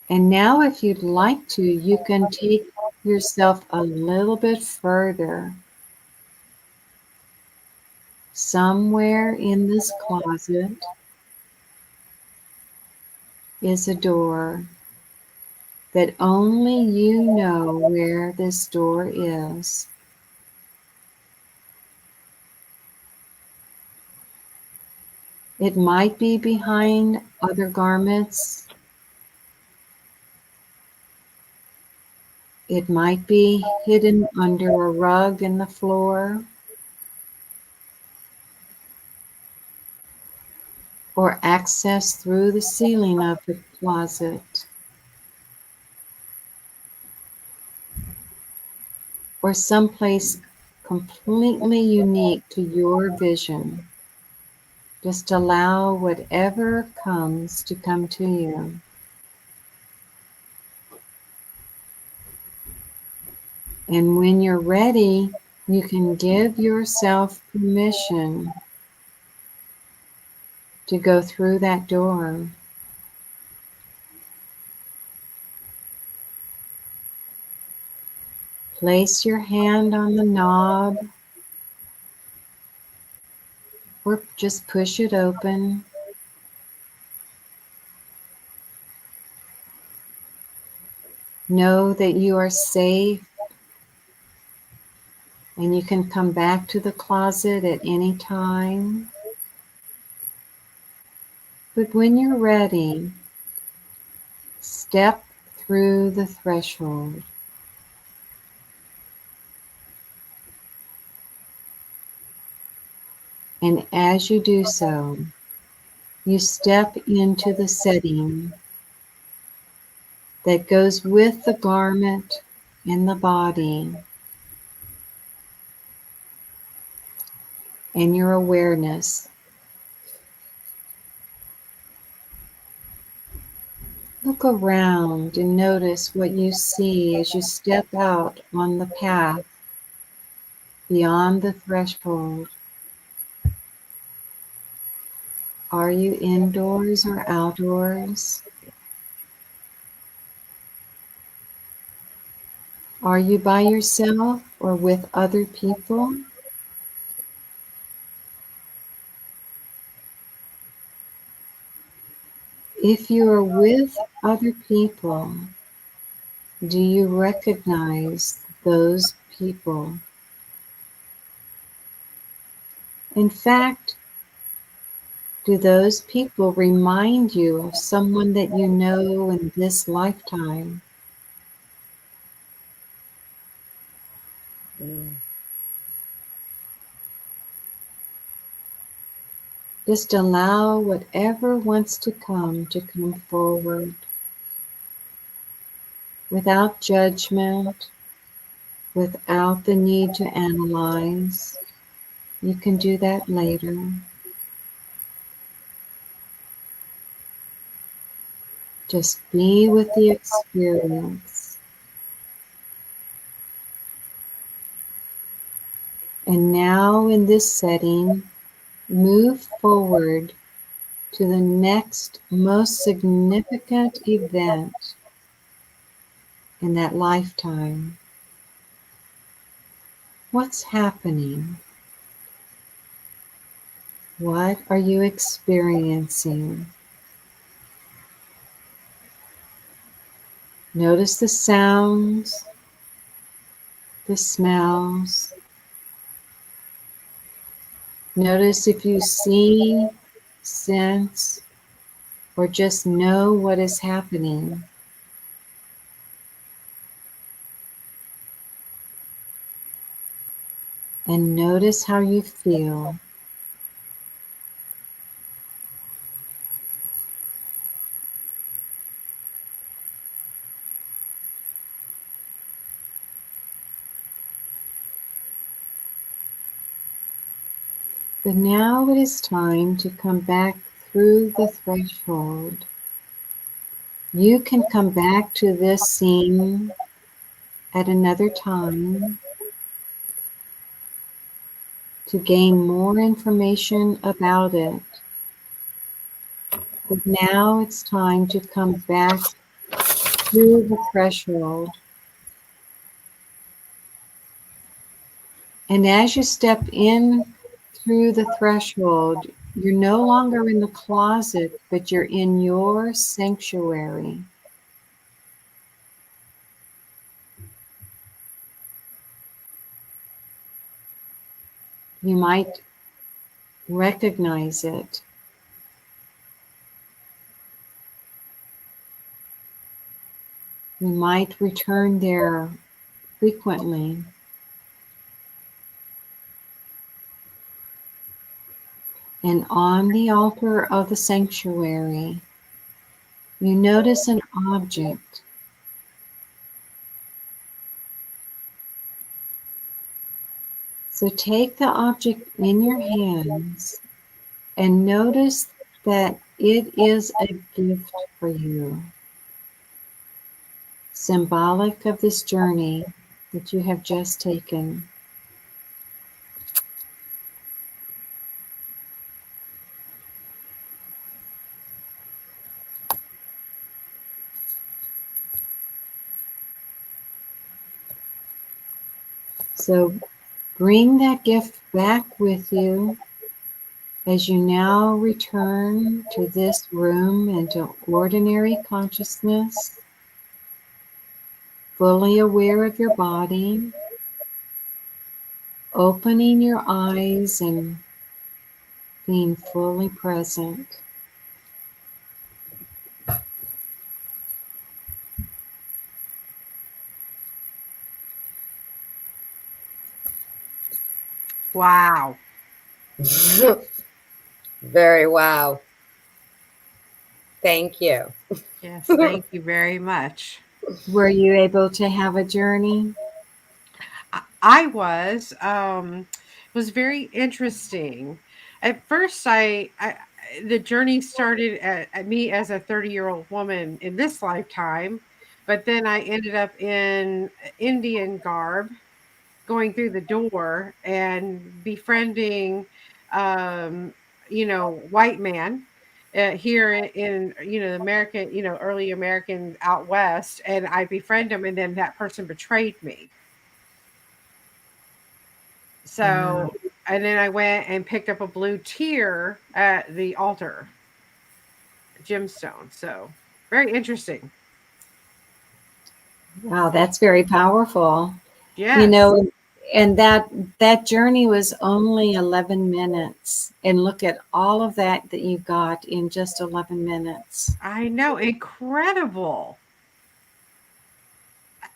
And now, if you'd like to, you can take yourself a little bit further. Somewhere in this closet is a door that only you know where this door is. It might be behind other garments. It might be hidden under a rug in the floor, or accessed through the ceiling of the closet, or someplace completely unique to your vision. Just allow whatever comes to come to you. And when you're ready, you can give yourself permission to go through that door. Place your hand on the knob or just push it open. Know that you are safe and you can come back to the closet at any time. But when you're ready, step through the threshold. And as you do so, you step into the setting that goes with the garment and the body and your awareness. Look around and notice what you see as you step out on the path beyond the threshold. Are you indoors or outdoors? Are you by yourself or with other people? If you are with other people, do you recognize those people? In fact, do those people remind you of someone that you know in this lifetime? Just allow whatever wants to come forward without judgment, without the need to analyze. You can do that later. Just be with the experience. And now in this setting, move forward to the next most significant event in that lifetime. What's happening? What are you experiencing? Notice the sounds, the smells. Notice if you see, sense, or just know what is happening. And notice how you feel. But now it is time to come back through the threshold. You can come back to this scene at another time to gain more information about it. But now it's time to come back through the threshold. And as you step in through the threshold, you're no longer in the closet, but you're in your sanctuary. You might recognize it. You might return there frequently. And on the altar of the sanctuary, you notice an object. So take the object in your hands and notice that it is a gift for you, symbolic of this journey that you have just taken. So bring that gift back with you as you now return to this room into ordinary consciousness, fully aware of your body, opening your eyes and being fully present. Wow. Very wow. Thank you. Yes, thank you very much. Were you able to have a journey? I was very interesting. At first, the journey started at me as a 30-year-old woman in this lifetime, but then I ended up in Indian garb, going through the door and befriending, um, white man. Here in American, early American out west, and I befriend him, and then that person betrayed me. Wow. So, and then I went and picked up a blue tear at the altar gemstone. So, very interesting. Wow, that's very powerful. You Yes, know, and that journey was only 11 minutes. And look at all of that you got in just 11 minutes. I know. Incredible.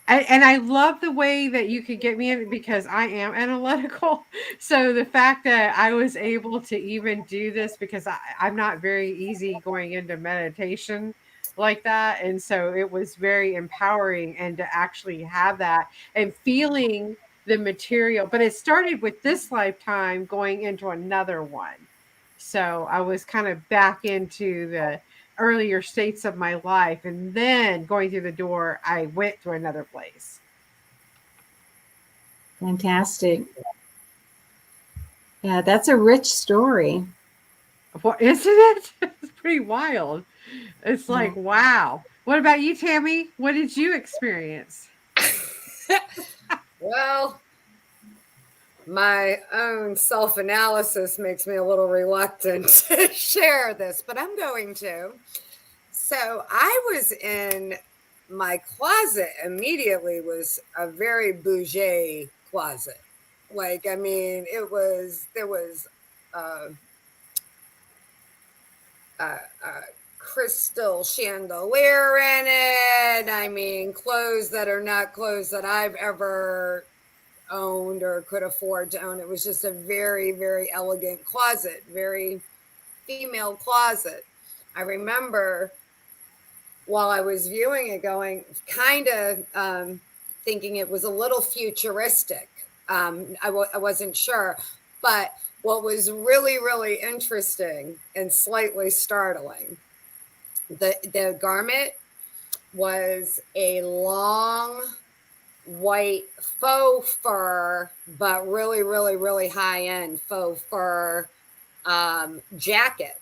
And I love the way that you could get me in because I am analytical. So the fact that I was able to even do this because I'm not very easy going into meditation like that. And so it was very empowering and to actually have that and feeling the material. But it started with this lifetime going into another one. So I was kind of back into the earlier states of my life, and then going through the door I went to another place. Fantastic. Yeah, that's a rich story. What isn't it? It's pretty wild. It's Yeah. like, wow. What about you, Tammy? What did you experience? Well, my own self analysis makes me a little reluctant to share this, but I'm going to. So I was in my closet immediately, was a very bougie closet. Like, I mean, there was uh, a crystal chandelier in it. I mean, clothes that are not clothes that I've ever owned or could afford to own. It was just a very, very elegant closet, very female closet. I remember while I was viewing it going, kind of thinking it was a little futuristic. I wasn't sure. But what was really, really interesting and slightly startling, the garment was a long white faux fur, but really, really, really high end faux fur jacket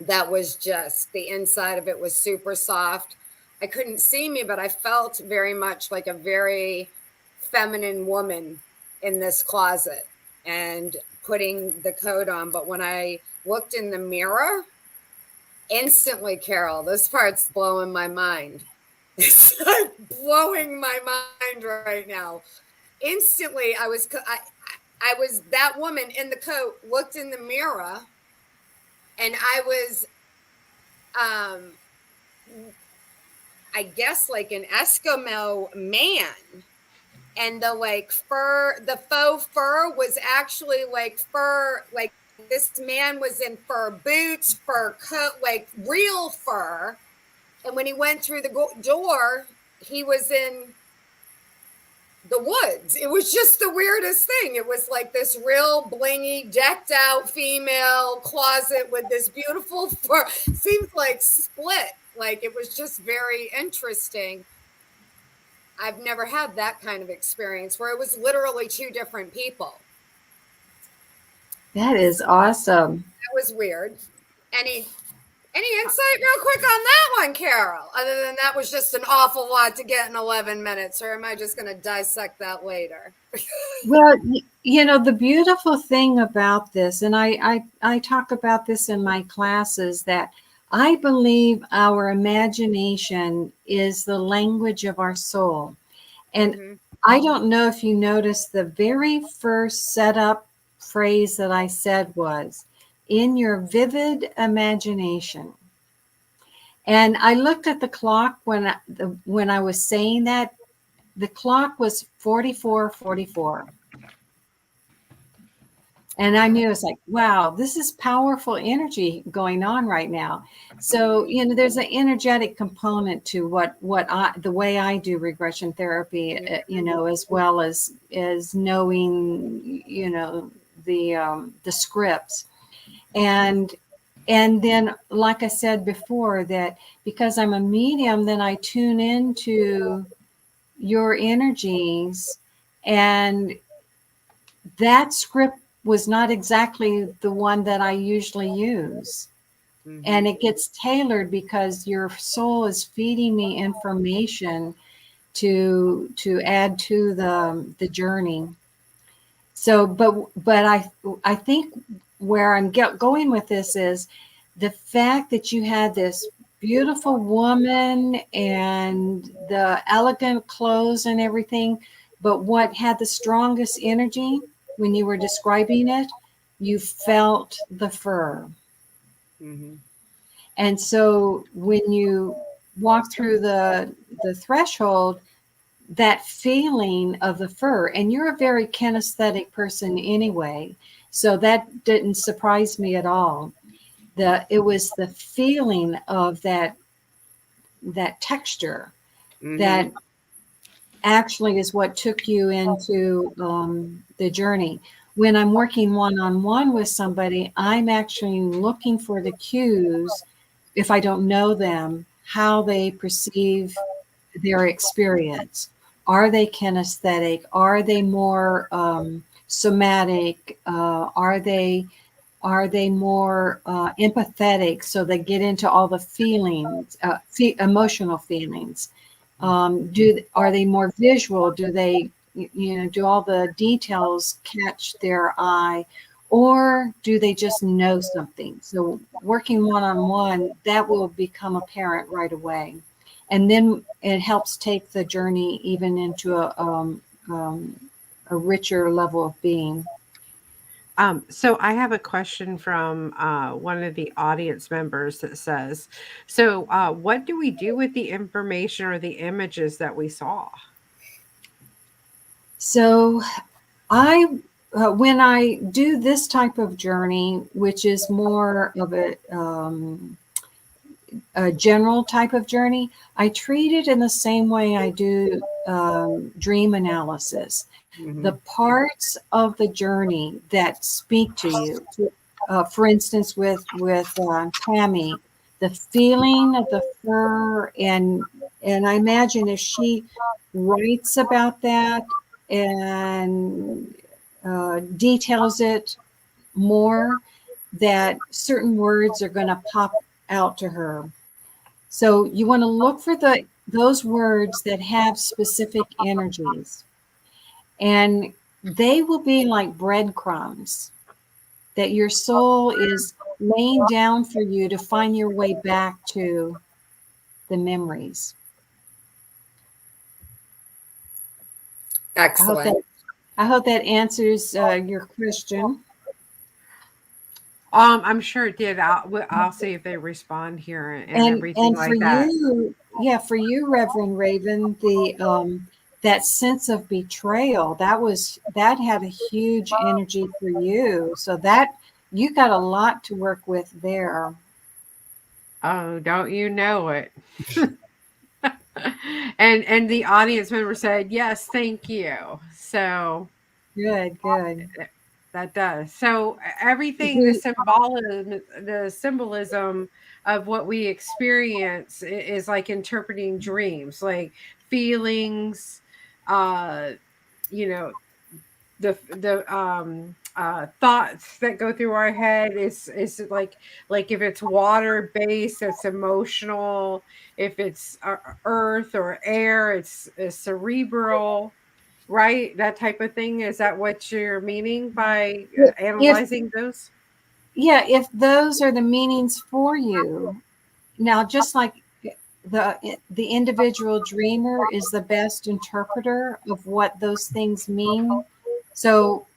that was just, the inside of it was super soft. I couldn't see me, but I felt very much like a very feminine woman in this closet and putting the coat on. But when I looked in the mirror, instantly, Carol, this part's blowing my mind. It's like blowing my mind right now. Instantly, I was that woman in the coat, looked in the mirror, and I was, um, I guess, like an Eskimo man. And the faux fur was actually like fur, like this man was in fur boots, fur coat, like real fur. And when he went through the door, he was in the woods. It was just the weirdest thing. It was like this real blingy, decked out female closet with this beautiful fur. Seems like split. Like, it was just very interesting. I've never had that kind of experience where it was literally two different people. That is awesome. That was weird. Any insight real quick on that one, Carol? Other than that was just an awful lot to get in 11 minutes, or am I just going to dissect that later? Well, the beautiful thing about this, and I talk about this in my classes, that I believe our imagination is the language of our soul. And I don't know if you noticed, the very first setup phrase that I said was, in your vivid imagination. And I looked at the clock when I was saying that. The clock was 44:44. And I knew, it's like, wow, this is powerful energy going on right now. So, there's an energetic component to the way I do regression therapy, as well as knowing, the scripts. And then, like I said before, that because I'm a medium, then I tune into your energies, and that script was not exactly the one that I usually use. And it gets tailored because your soul is feeding me information to add to the journey. So, but I think where I'm going with this is the fact that you had this beautiful woman and the elegant clothes and everything, but what had the strongest energy when you were describing it, you felt the fur. And so when you walk through the threshold, that feeling of the fur, and you're a very kinesthetic person anyway, so that didn't surprise me at all. It was the feeling of that texture that actually is what took you into the journey. When I'm working one-on-one with somebody, I'm actually looking for the cues, if I don't know them, how they perceive their experience. Are they kinesthetic? Are they more somatic? Are they more empathetic? So they get into all the feelings, emotional feelings. Are they more visual? Do they, do all the details catch their eye, or do they just know something? So working one-on-one, that will become apparent right away. And then it helps take the journey even into a richer level of being. So I have a question from one of the audience members that says, so what do we do with the information or the images that we saw? So when I do this type of journey, which is more of a general type of journey, I treat it in the same way I do dream analysis. The parts of the journey that speak to you, for instance, with Tammy, the feeling of the fur, and I imagine if she writes about that and details it more, that certain words are going to pop out to her. So you want to look for those words that have specific energies, and they will be like breadcrumbs that your soul is laying down for you to find your way back to the memories. Excellent. I hope that answers your question. I'm sure it did. I'll see if they respond here and everything for like that. you, for you, Reverend Raven, the that sense of betrayal, that had a huge energy for you. So that you got a lot to work with there. Oh, don't you know it? and the audience member said, yes, thank you. So Good. that does. So everything, the symbolism of what we experience is like interpreting dreams, like feelings, uh, you know, thoughts that go through our head is like if it's water based, it's emotional. If it's earth or air, it's cerebral, right? That type of thing. Is that what you're meaning by If analyzing those? yeah, if those are the meanings for you, now just like the individual dreamer is the best interpreter of what those things mean. So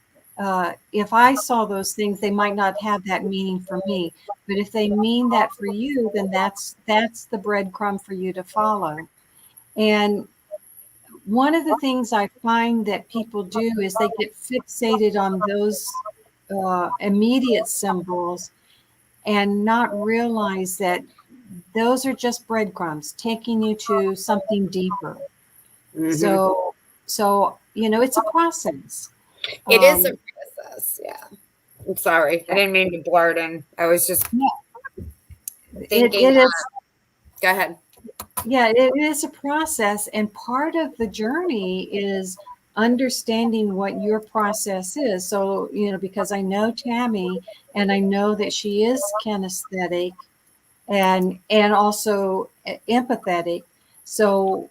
if I saw those things, they might not have that meaning for me. But if they mean that for you, then that's the breadcrumb for you to follow. And one of the things I find that people do is they get fixated on those immediate symbols and not realize that those are just breadcrumbs taking you to something deeper. Mm-hmm. So it's a process. It is a process. Yeah. I'm sorry. I didn't mean to blurt in. I was just thinking. It is. Go ahead. Yeah, it is a process, and part of the journey is understanding what your process is. So, because I know Tammy and I know that she is kinesthetic and also empathetic. So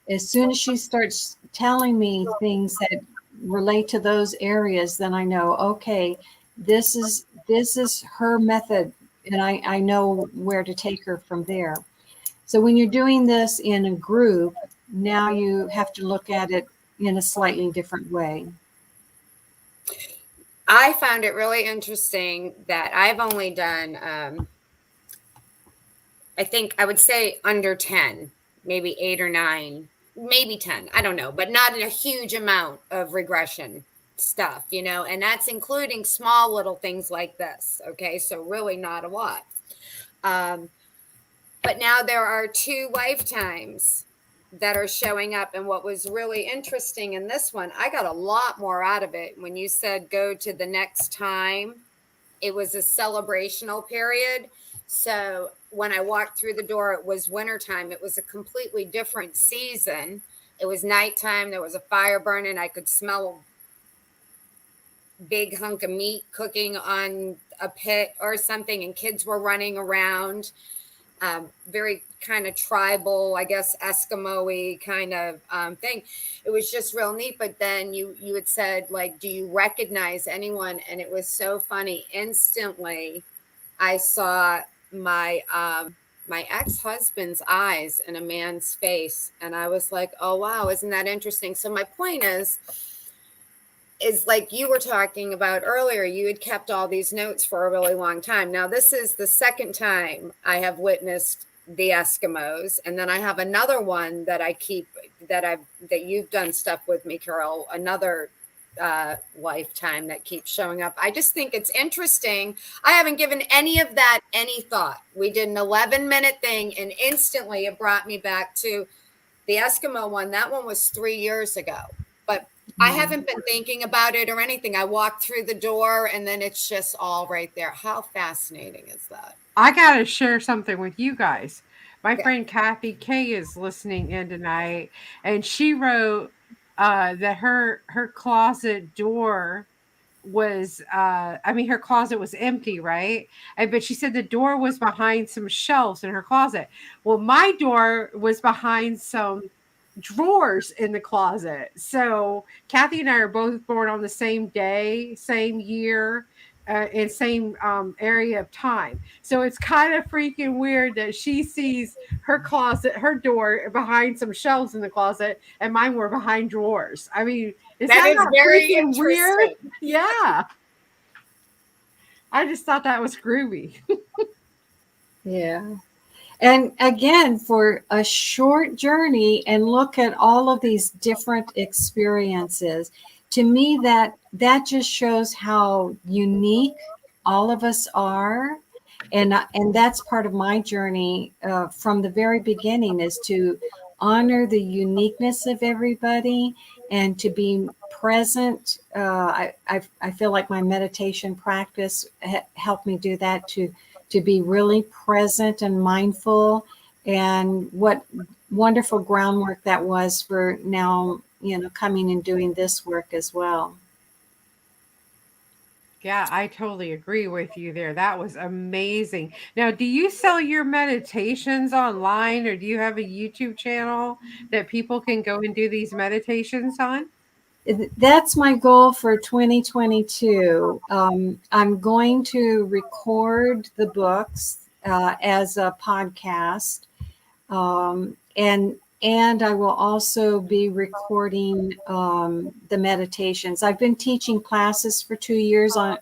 as soon as she starts telling me things that relate to those areas, then I know, okay, this is her method, and I know where to take her from there. So when you're doing this in a group, now you have to look at it in a slightly different way. I found it really interesting that I've only done, I think I would say under 10, maybe 8 or 9, maybe 10. I don't know, but not a huge amount of regression stuff, and that's including small little things like this. Okay. So really not a lot. But now there are 2 lifetimes that are showing up. And what was really interesting in this one, I got a lot more out of it. When you said go to the next time, it was a celebrational period. So when I walked through the door, it was wintertime. It was a completely different season. It was nighttime. There was a fire burning. I could smell a big hunk of meat cooking on a pit or something, and kids were running around. Very kind of tribal, I guess, Eskimo-y kind of thing. It was just real neat. But then you had said, like, do you recognize anyone? And it was so funny. Instantly, I saw my my ex-husband's eyes in a man's face. And I was like, oh, wow, isn't that interesting? So my point is like you were talking about earlier, you had kept all these notes for a really long time. Now, this is the second time I have witnessed the Eskimos. And then I have another one that I keep that you've done stuff with me, Carol, another lifetime that keeps showing up. I just think it's interesting. I haven't given any of that any thought. We did an 11-minute thing and instantly it brought me back to the Eskimo one. That one was 3 years ago. But I haven't been thinking about it or anything. I walked through the door and then it's just all right there. How fascinating is that? I got to share something with you guys. My friend Kathy K is listening in tonight, and she wrote that her closet door was her closet was empty, right? But she said the door was behind some shelves in her closet. Well, my door was behind some drawers in the closet. So Kathy and I are both born on the same day, same year, and same area of time. So it's kind of freaking weird that she sees her closet, her door behind some shelves in the closet, and mine were behind drawers. I mean, is that not very freaking weird? interesting. Yeah. I just thought that was groovy. Yeah. And again, for a short journey and look at all of these different experiences, to me, that just shows how unique all of us are. And that's part of my journey from the very beginning, is to honor the uniqueness of everybody and to be present. I feel like my meditation practice helped me do that, to be really present and mindful. And what wonderful groundwork that was for now, coming and doing this work as well. Yeah, I totally agree with you there. That was amazing. Now, do you sell your meditations online, or do you have a YouTube channel that people can go and do these meditations on? That's my goal for 2022. I'm going to record the books as a podcast, and I will also be recording the meditations. I've been teaching classes for 2 years on,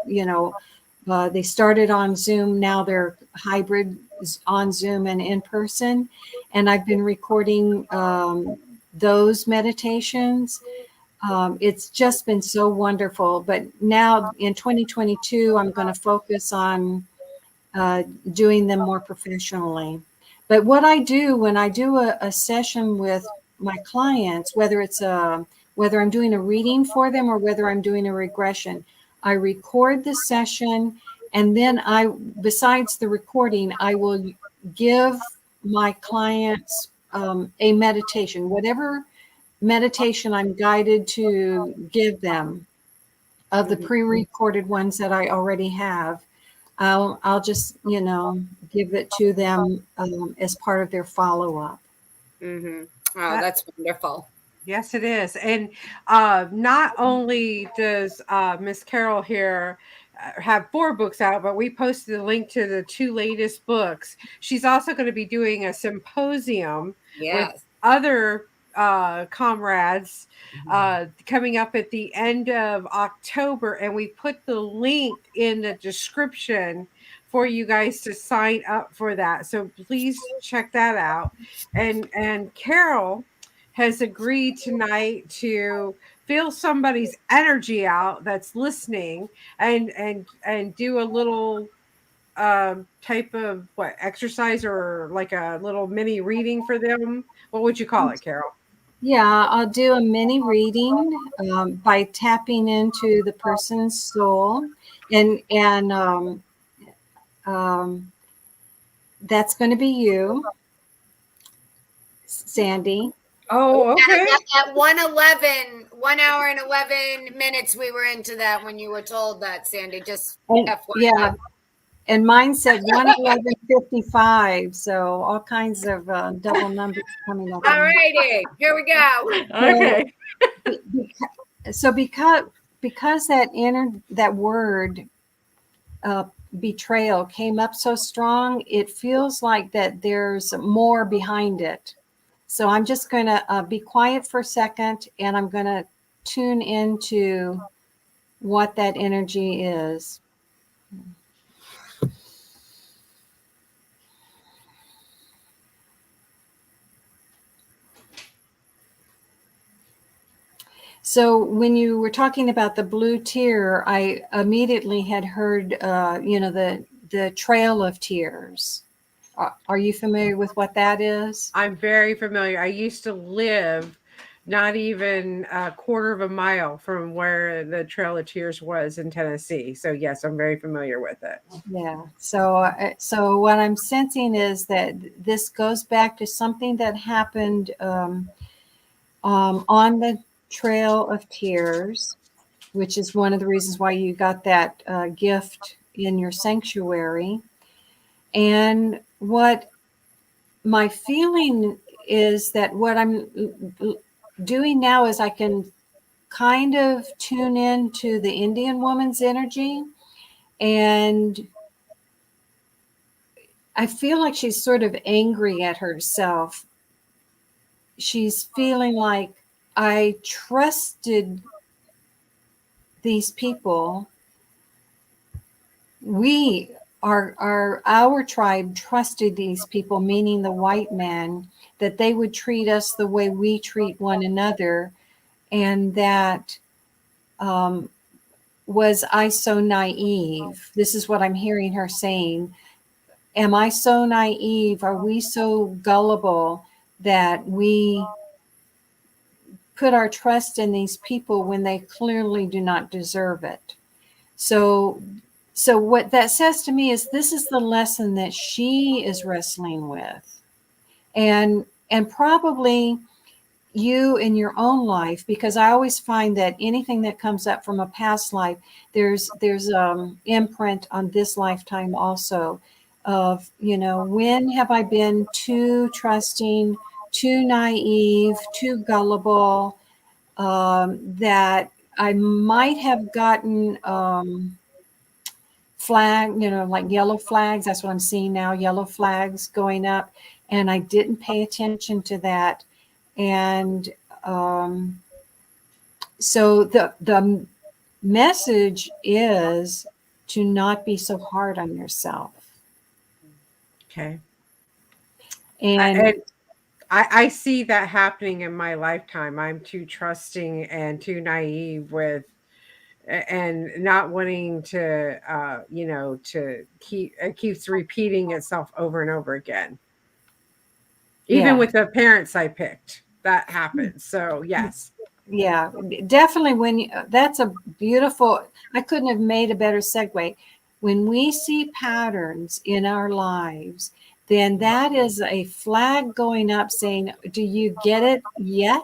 they started on Zoom. Now they're hybrid on Zoom and in person, and I've been recording those meditations. It's just been so wonderful. But now in 2022, I'm going to focus on doing them more professionally. But what I do when I do a session with my clients, whether I'm doing a reading for them or whether I'm doing a regression, I record the session, and then besides the recording, I will give my clients a meditation, whatever meditation I'm guided to give them of the pre-recorded ones that I already have. I'll just, give it to them as part of their follow-up. Mm-hmm. Oh, That that's wonderful. Yes, it is. And not only does Miss Carol here have 4 books out, but we posted a link to the 2 latest books. She's also going to be doing a symposium with Yes. other comrades coming up at the end of October. And we put the link in the description for you guys to sign up for that. So please check that out. And Carol has agreed tonight to feel somebody's energy out that's listening, and do a little type of what exercise, or like a little mini reading for them. What would you call it, Carol? Yeah, I'll do a mini reading by tapping into the person's soul, and um, that's going to be you, Sandy. Oh, okay. At 1 hour and 11 minutes, we were into that when you were told that, Sandy. Just And FYI. yeah, and mine said 111:55, so all kinds of double numbers coming up. All righty, here we go. Okay. So because that word betrayal came up so strong, it feels like that there's more behind it. So I'm just going to be quiet for a second, and I'm going to tune into what that energy is. So when you were talking about the blue tear, I immediately had heard, the Trail of Tears. Are you familiar with what that is? I'm very familiar. I used to live not even a quarter of a mile from where the Trail of Tears was in Tennessee. So yes, I'm very familiar with it. Yeah. So what I'm sensing is that this goes back to something that happened on the Trail of Tears, which is one of the reasons why you got that gift in your sanctuary. And what my feeling is that what I'm doing now is I can kind of tune into the Indian woman's energy, and I feel like she's sort of angry at herself. She's feeling like, I trusted these people. Our tribe trusted these people, meaning the white men, that they would treat us the way we treat one another. And that was I so naive? This is what I'm hearing her saying. Am I so naive? Are we so gullible that we put our trust in these people when they clearly do not deserve it? So what that says to me is this is the lesson that she is wrestling with. And probably you in your own life, because I always find that anything that comes up from a past life, there's imprint on this lifetime also of, when have I been too trusting, too naive, too gullible, that I might have gotten like yellow flags. That's what I'm seeing now, yellow flags going up. And I didn't pay attention to that. And so the message is to not be so hard on yourself. Okay. And I see that happening in my lifetime. I'm too trusting and too naive with, and not wanting to, to keep, it keeps repeating itself over and over again. Even yeah, with the parents I picked, that happens. So yes. yeah, definitely. That's a beautiful, I couldn't have made a better segue. When we see patterns in our lives, then that is a flag going up saying, do you get it yet?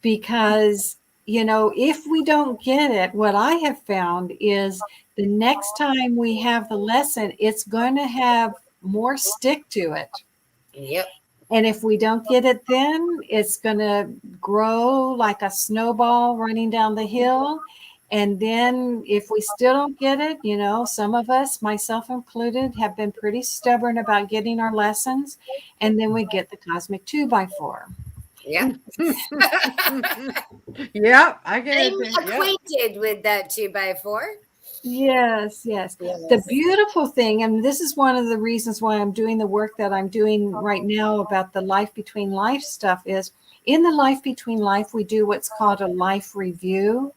Because, if we don't get it, what I have found is the next time we have the lesson, it's going to have more stick to it. Yep. And if we don't get it, then it's going to grow like a snowball running down the hill. And then if we still don't get it, some of us, myself included, have been pretty stubborn about getting our lessons. And then we get the cosmic 2x4. Yep. Yep, I get I'm it. Yep. acquainted with that 2x4. Yes. The beautiful thing, and this is one of the reasons why I'm doing the work that I'm doing right now about the life between life stuff, is in the life between life, we do what's called a life review.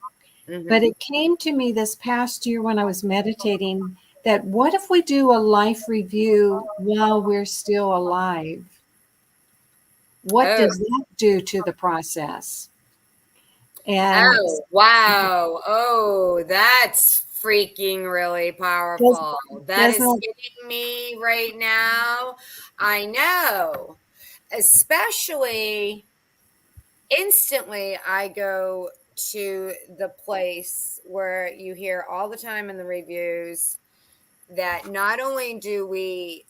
Mm-hmm. But it came to me this past year when I was meditating that what if we do a life review while we're still alive? What does that do to the process? And wow. Oh, that's freaking really powerful. That is hitting me right now. I know. Especially instantly, I go to the place where you hear all the time in the reviews that not only do we,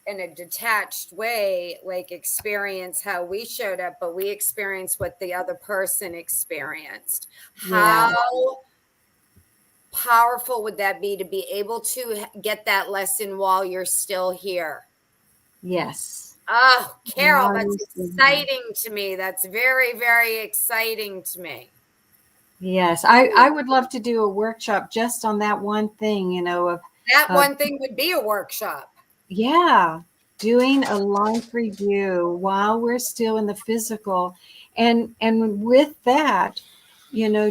in a detached way, like experience how we showed up, but we experience what the other person experienced. How powerful would that be to be able to get that lesson while you're still here? Yes. Oh, Carol, that's exciting to me. That's very, very exciting to me. Yes, I would love to do a workshop just on that one thing, that one thing would be a workshop. Yeah, doing a life review while we're still in the physical. And with that,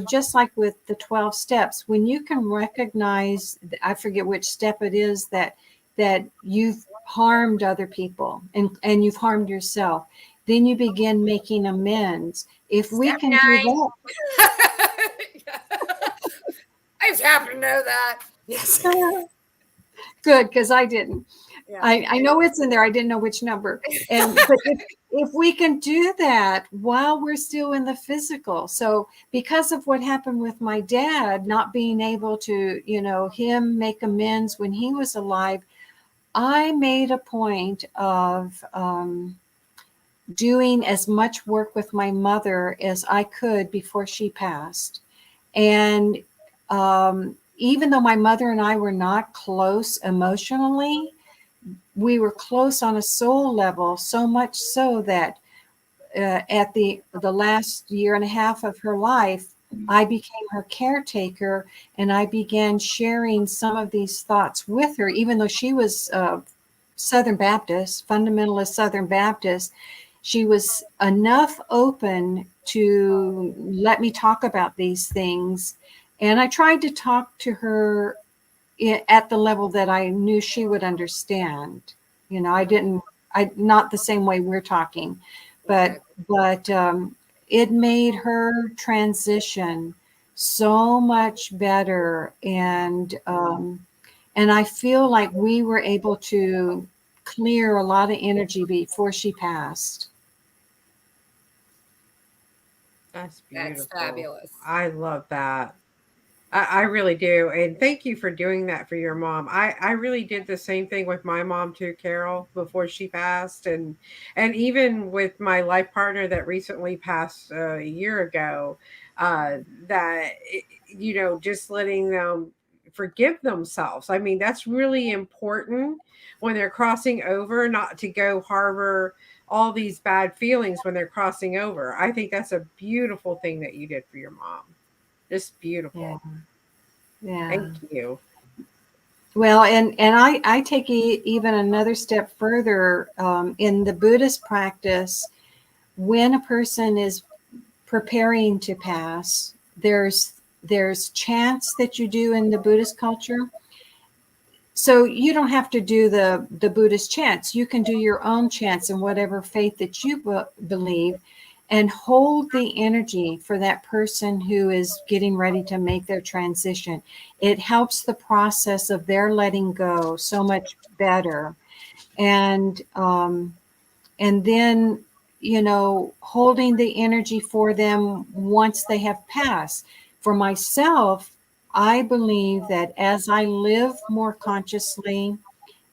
just like with the 12 steps, when you can recognize, I forget which step it is, that you've harmed other people and you've harmed yourself, then you begin making amends. If we can do that. I just happen to know that. Yes. Good, because I didn't. Yeah. I know it's in there. I didn't know which number. But if we can do that while we're still in the physical. So because of what happened with my dad not being able to, him make amends when he was alive, I made a point of doing as much work with my mother as I could before she passed. And even though my mother and I were not close emotionally, we were close on a soul level, so much so that at the last year and a half of her life, I became her caretaker, and I began sharing some of these thoughts with her, even though she was Southern Baptist, fundamentalist Southern Baptist. She was enough open to let me talk about these things. And I tried to talk to her at the level that I knew she would understand. Not the same way we're talking, but it made her transition so much better. And I feel like we were able to clear a lot of energy before she passed. That's That's beautiful. fabulous. I love that. I really do. And thank you for doing that for your mom. I really did the same thing with my mom too, Carol, before she passed. And even with my life partner that recently passed a year ago, that, just letting them forgive themselves. I mean, that's really important when they're crossing over, not to go harbor all these bad feelings when they're crossing over. I think that's a beautiful thing that you did for your mom. Just Yeah. beautiful. Yeah. Thank you. Well, and I take even another step further in the Buddhist practice. When a person is preparing to pass, there's chants that you do in the Buddhist culture. So you don't have to do the Buddhist chants. You can do your own chants in whatever faith that you believe, and hold the energy for that person who is getting ready to make their transition. It helps the process of their letting go so much better. And then, holding the energy for them once they have passed. For myself, I believe that as I live more consciously,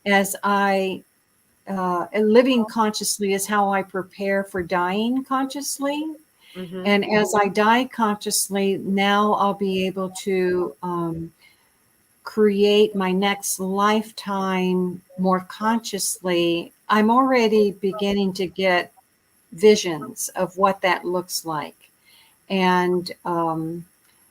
as I living consciously is how I prepare for dying consciously. Hmm. And as I die consciously, now I'll be able to create my next lifetime more consciously. I'm already beginning to get visions of what that looks like. And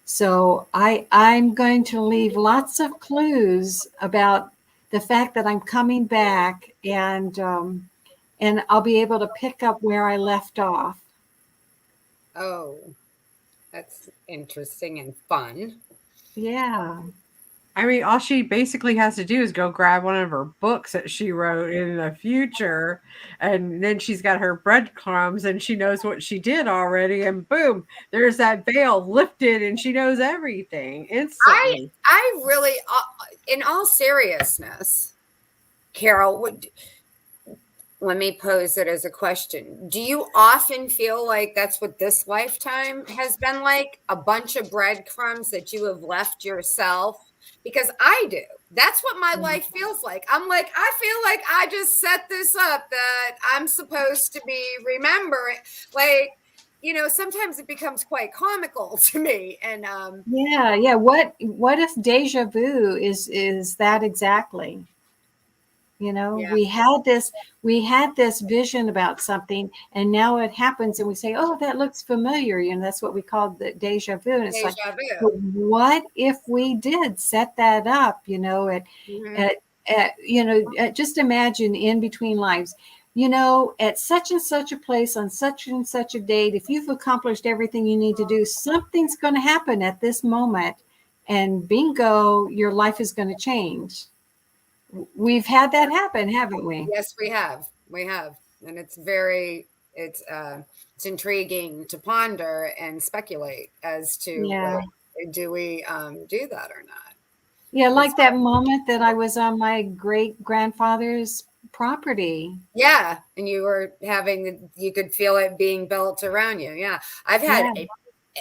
so I'm going to leave lots of clues about the fact that I'm coming back, and I'll be able to pick up where I left off. Oh, that's interesting and fun. Yeah. I mean, all she basically has to do is go grab one of her books that she wrote in the future, and then she's got her breadcrumbs and she knows what she did already. And boom, there's that veil lifted, and she knows everything I instantly. I really, in all seriousness, Carol, let me pose it as a question. Do you often feel like that's what this lifetime has been like? A bunch of breadcrumbs that you have left yourself? Because I do. That's what my life feels like. I'm like, I feel like I just set this up that I'm supposed to be remembering. Like, sometimes it becomes quite comical to me. And Yeah. What if deja vu is that exactly? yeah, We had this vision about something, and now it happens, and we say, oh, that looks familiar. That's what we call the deja vu. And it's like, deja but vu. what if we did set that up, Mhm. just imagine in between lives, at such and such a place on such and such a date, if you've accomplished everything you need to do, something's going to happen at this moment, and bingo, your life is going to change. We've had that happen, haven't we? Yes, we have. We have. And it's intriguing to ponder and speculate as to, Yeah. like, do we do that or not? Yeah, It's like that moment that I was on my great grandfather's property. Yeah, and you could feel it being built around you. Yeah. I've had Yeah.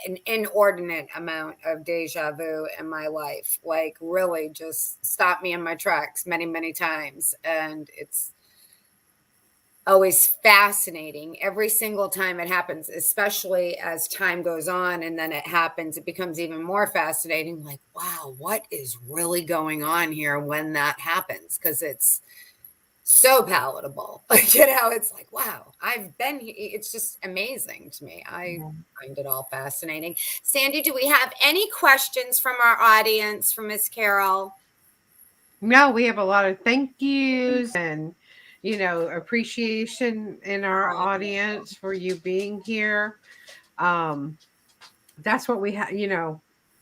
an inordinate amount of deja vu in my life, like really just stopped me in my tracks many, many times. And it's always fascinating every single time it happens, especially as time goes on and then it happens, it becomes even more fascinating. Like, wow, what is really going on here when that happens? Because it's so palatable. It's like, wow, I've been here. It's just amazing to me. I Yeah. find it all fascinating. Sandy, do we have any questions from our audience for Miss Carol? No, we have a lot of thank yous and, appreciation in our audience for you being here. Um, that's what we have,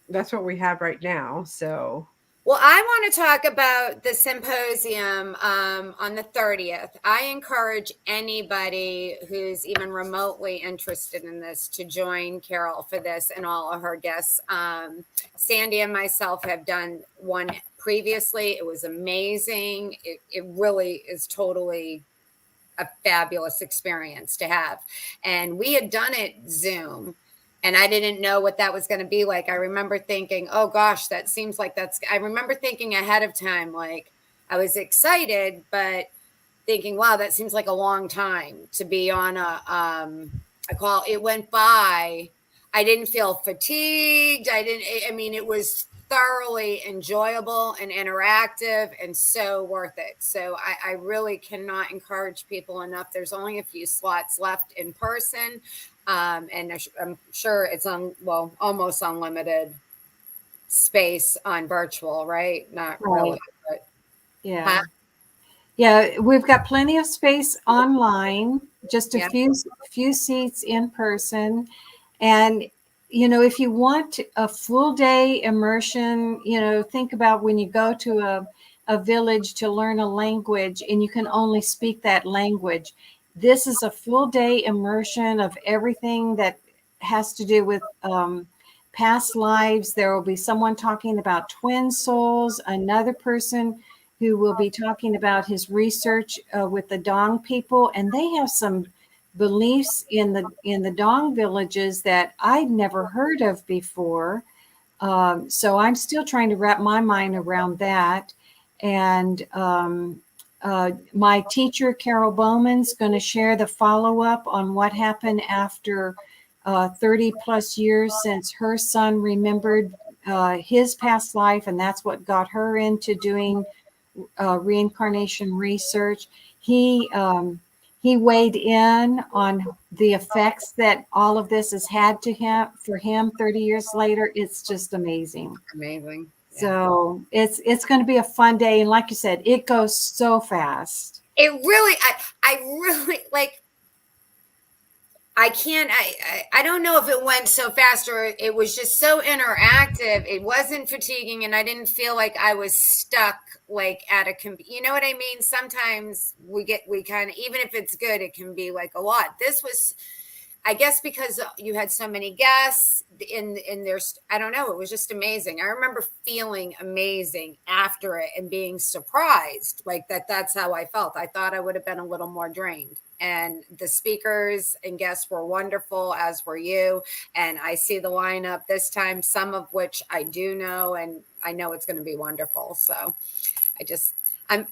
that's what we have right now. So, Well, I want to talk about the symposium on the 30th. I encourage anybody who's even remotely interested in this to join Carol for this and all of her guests. Sandy and myself have done one previously. It was amazing. It really is totally a fabulous experience to have. And we had done it Zoom. And I didn't know what that was going to be like. I remember thinking, oh gosh, that seems like I remember thinking ahead of time, like I was excited, but thinking, wow, that seems like a long time to be on a call. It went by. I didn't feel fatigued. I mean, it was thoroughly enjoyable and interactive and so worth it. So I really cannot encourage people enough. There's only a few slots left in person. And I'm sure it's almost unlimited space on virtual, right? Not really, but Yeah. Yeah, we've got plenty of space online, just a yeah. few seats in person. And if you want a full day immersion, think about when you go to a village to learn a language and you can only speak that language. This is a full day immersion of everything that has to do with past lives. There will be someone talking about twin souls, another person who will be talking about his research with the Dong people, and they have some beliefs in the Dong villages that I'd never heard of before. So I'm still trying to wrap my mind around that. And my teacher, Carol Bowman, is going to share the follow-up on what happened after 30 plus years since her son remembered his past life, and that's what got her into doing reincarnation research. He weighed in on the effects that all of this has had for him 30 years later. It's just amazing. Amazing. Yeah. So it's going to be a fun day. And like you said, it goes so fast. It really, I really like, I don't know if it went so fast or it was just so interactive. It wasn't fatiguing and I didn't feel like I was stuck like at you know what I mean? Sometimes we kind of, even if it's good, it can be like a lot. This was, I guess because you had so many guests in there's, I don't know, it was just amazing. I remember feeling amazing after it and being surprised like that's how I felt. I thought I would have been a little more drained. And the speakers and guests were wonderful, as were you. And I see the lineup this time, some of which I do know, and I know it's going to be wonderful. So and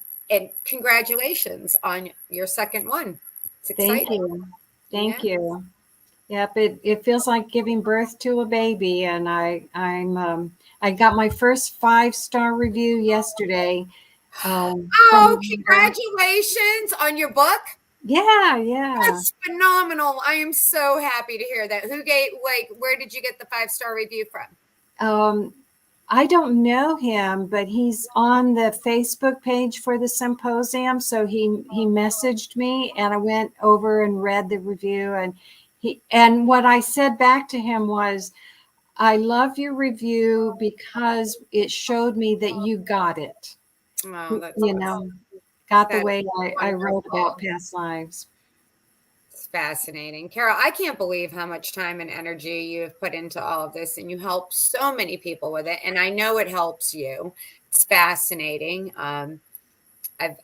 congratulations on your second one. It's exciting. Thank you. Thank you. Yep, it feels like giving birth to a baby, and I got my first 5-star review yesterday. Oh, congratulations on your book! Yeah. That's phenomenal. I am so happy to hear that. Where did you get the 5-star review from? I don't know him, but he's on the Facebook page for the symposium. So he messaged me and I went over and read the review, and what I said back to him was, I love your review because it showed me that you got it. Oh, that's got the way I wrote about past lives. It's fascinating. Carol, I can't believe how much time and energy you have put into all of this, and you help so many people with it. And I know it helps you. It's fascinating. I've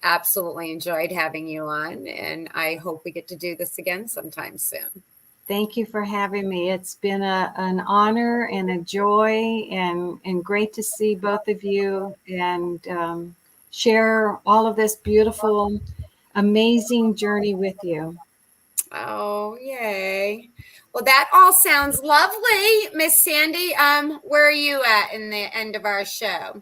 absolutely enjoyed having you on, and I hope we get to do this again sometime soon. Thank you for having me. It's been an honor and a joy, and great to see both of you and share all of this beautiful, amazing journey with you. Oh, yay. Well, that all sounds lovely. Miss Sandy, where are you at in the end of our show?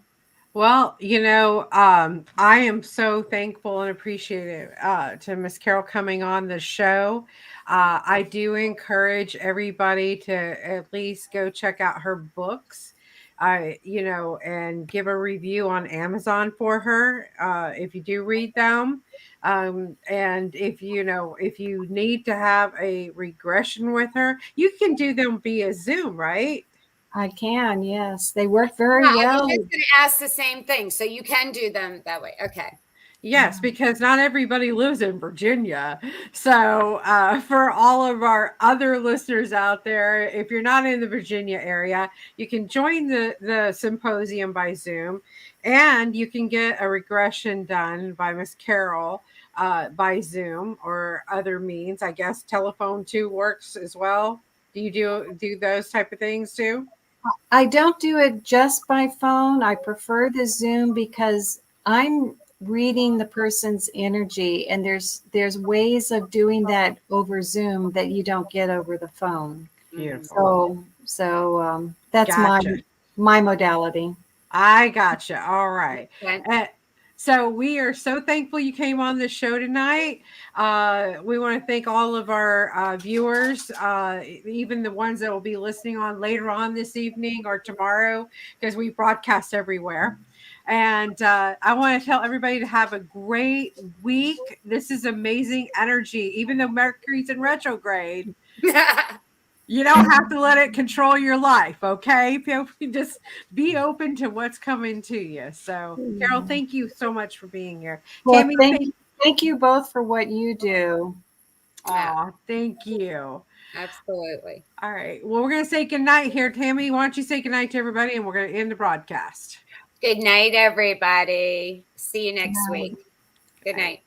Well, I am so thankful and appreciative to Miss Carol coming on the show. I do encourage everybody to at least go check out her books, and give a review on Amazon for her if you do read them. And if you need to have a regression with her, you can do them via Zoom, right? I can, yes. They work very well. I was just going to ask the same thing. So you can do them that way. Okay. Yes, because not everybody lives in Virginia. So for all of our other listeners out there, if you're not in the Virginia area, you can join the symposium by Zoom, and you can get a regression done by Miss Carol by Zoom or other means. I guess telephone too works as well. Do you do those type of things too? I don't do it just by phone. I prefer the Zoom because I'm reading the person's energy, and there's ways of doing that over Zoom that you don't get over the phone. Beautiful. So that's Gotcha. my modality. I gotcha. All right. Okay. So we are so thankful you came on the show tonight. We want to thank all of our viewers, even the ones that will be listening on later on this evening or tomorrow, because we broadcast everywhere. And I want to tell everybody to have a great week. This is amazing energy, even though Mercury's in retrograde. You don't have to let it control your life, okay? Just be open to what's coming to you. So, Carol, thank you so much for being here. Well, Tammy, thank you both for what you do. oh, thank you. Absolutely. All right. Well, we're going to say goodnight here. Tammy, why don't you say goodnight to everybody, and we're going to end the broadcast. Good night, everybody. See you next week. Good night.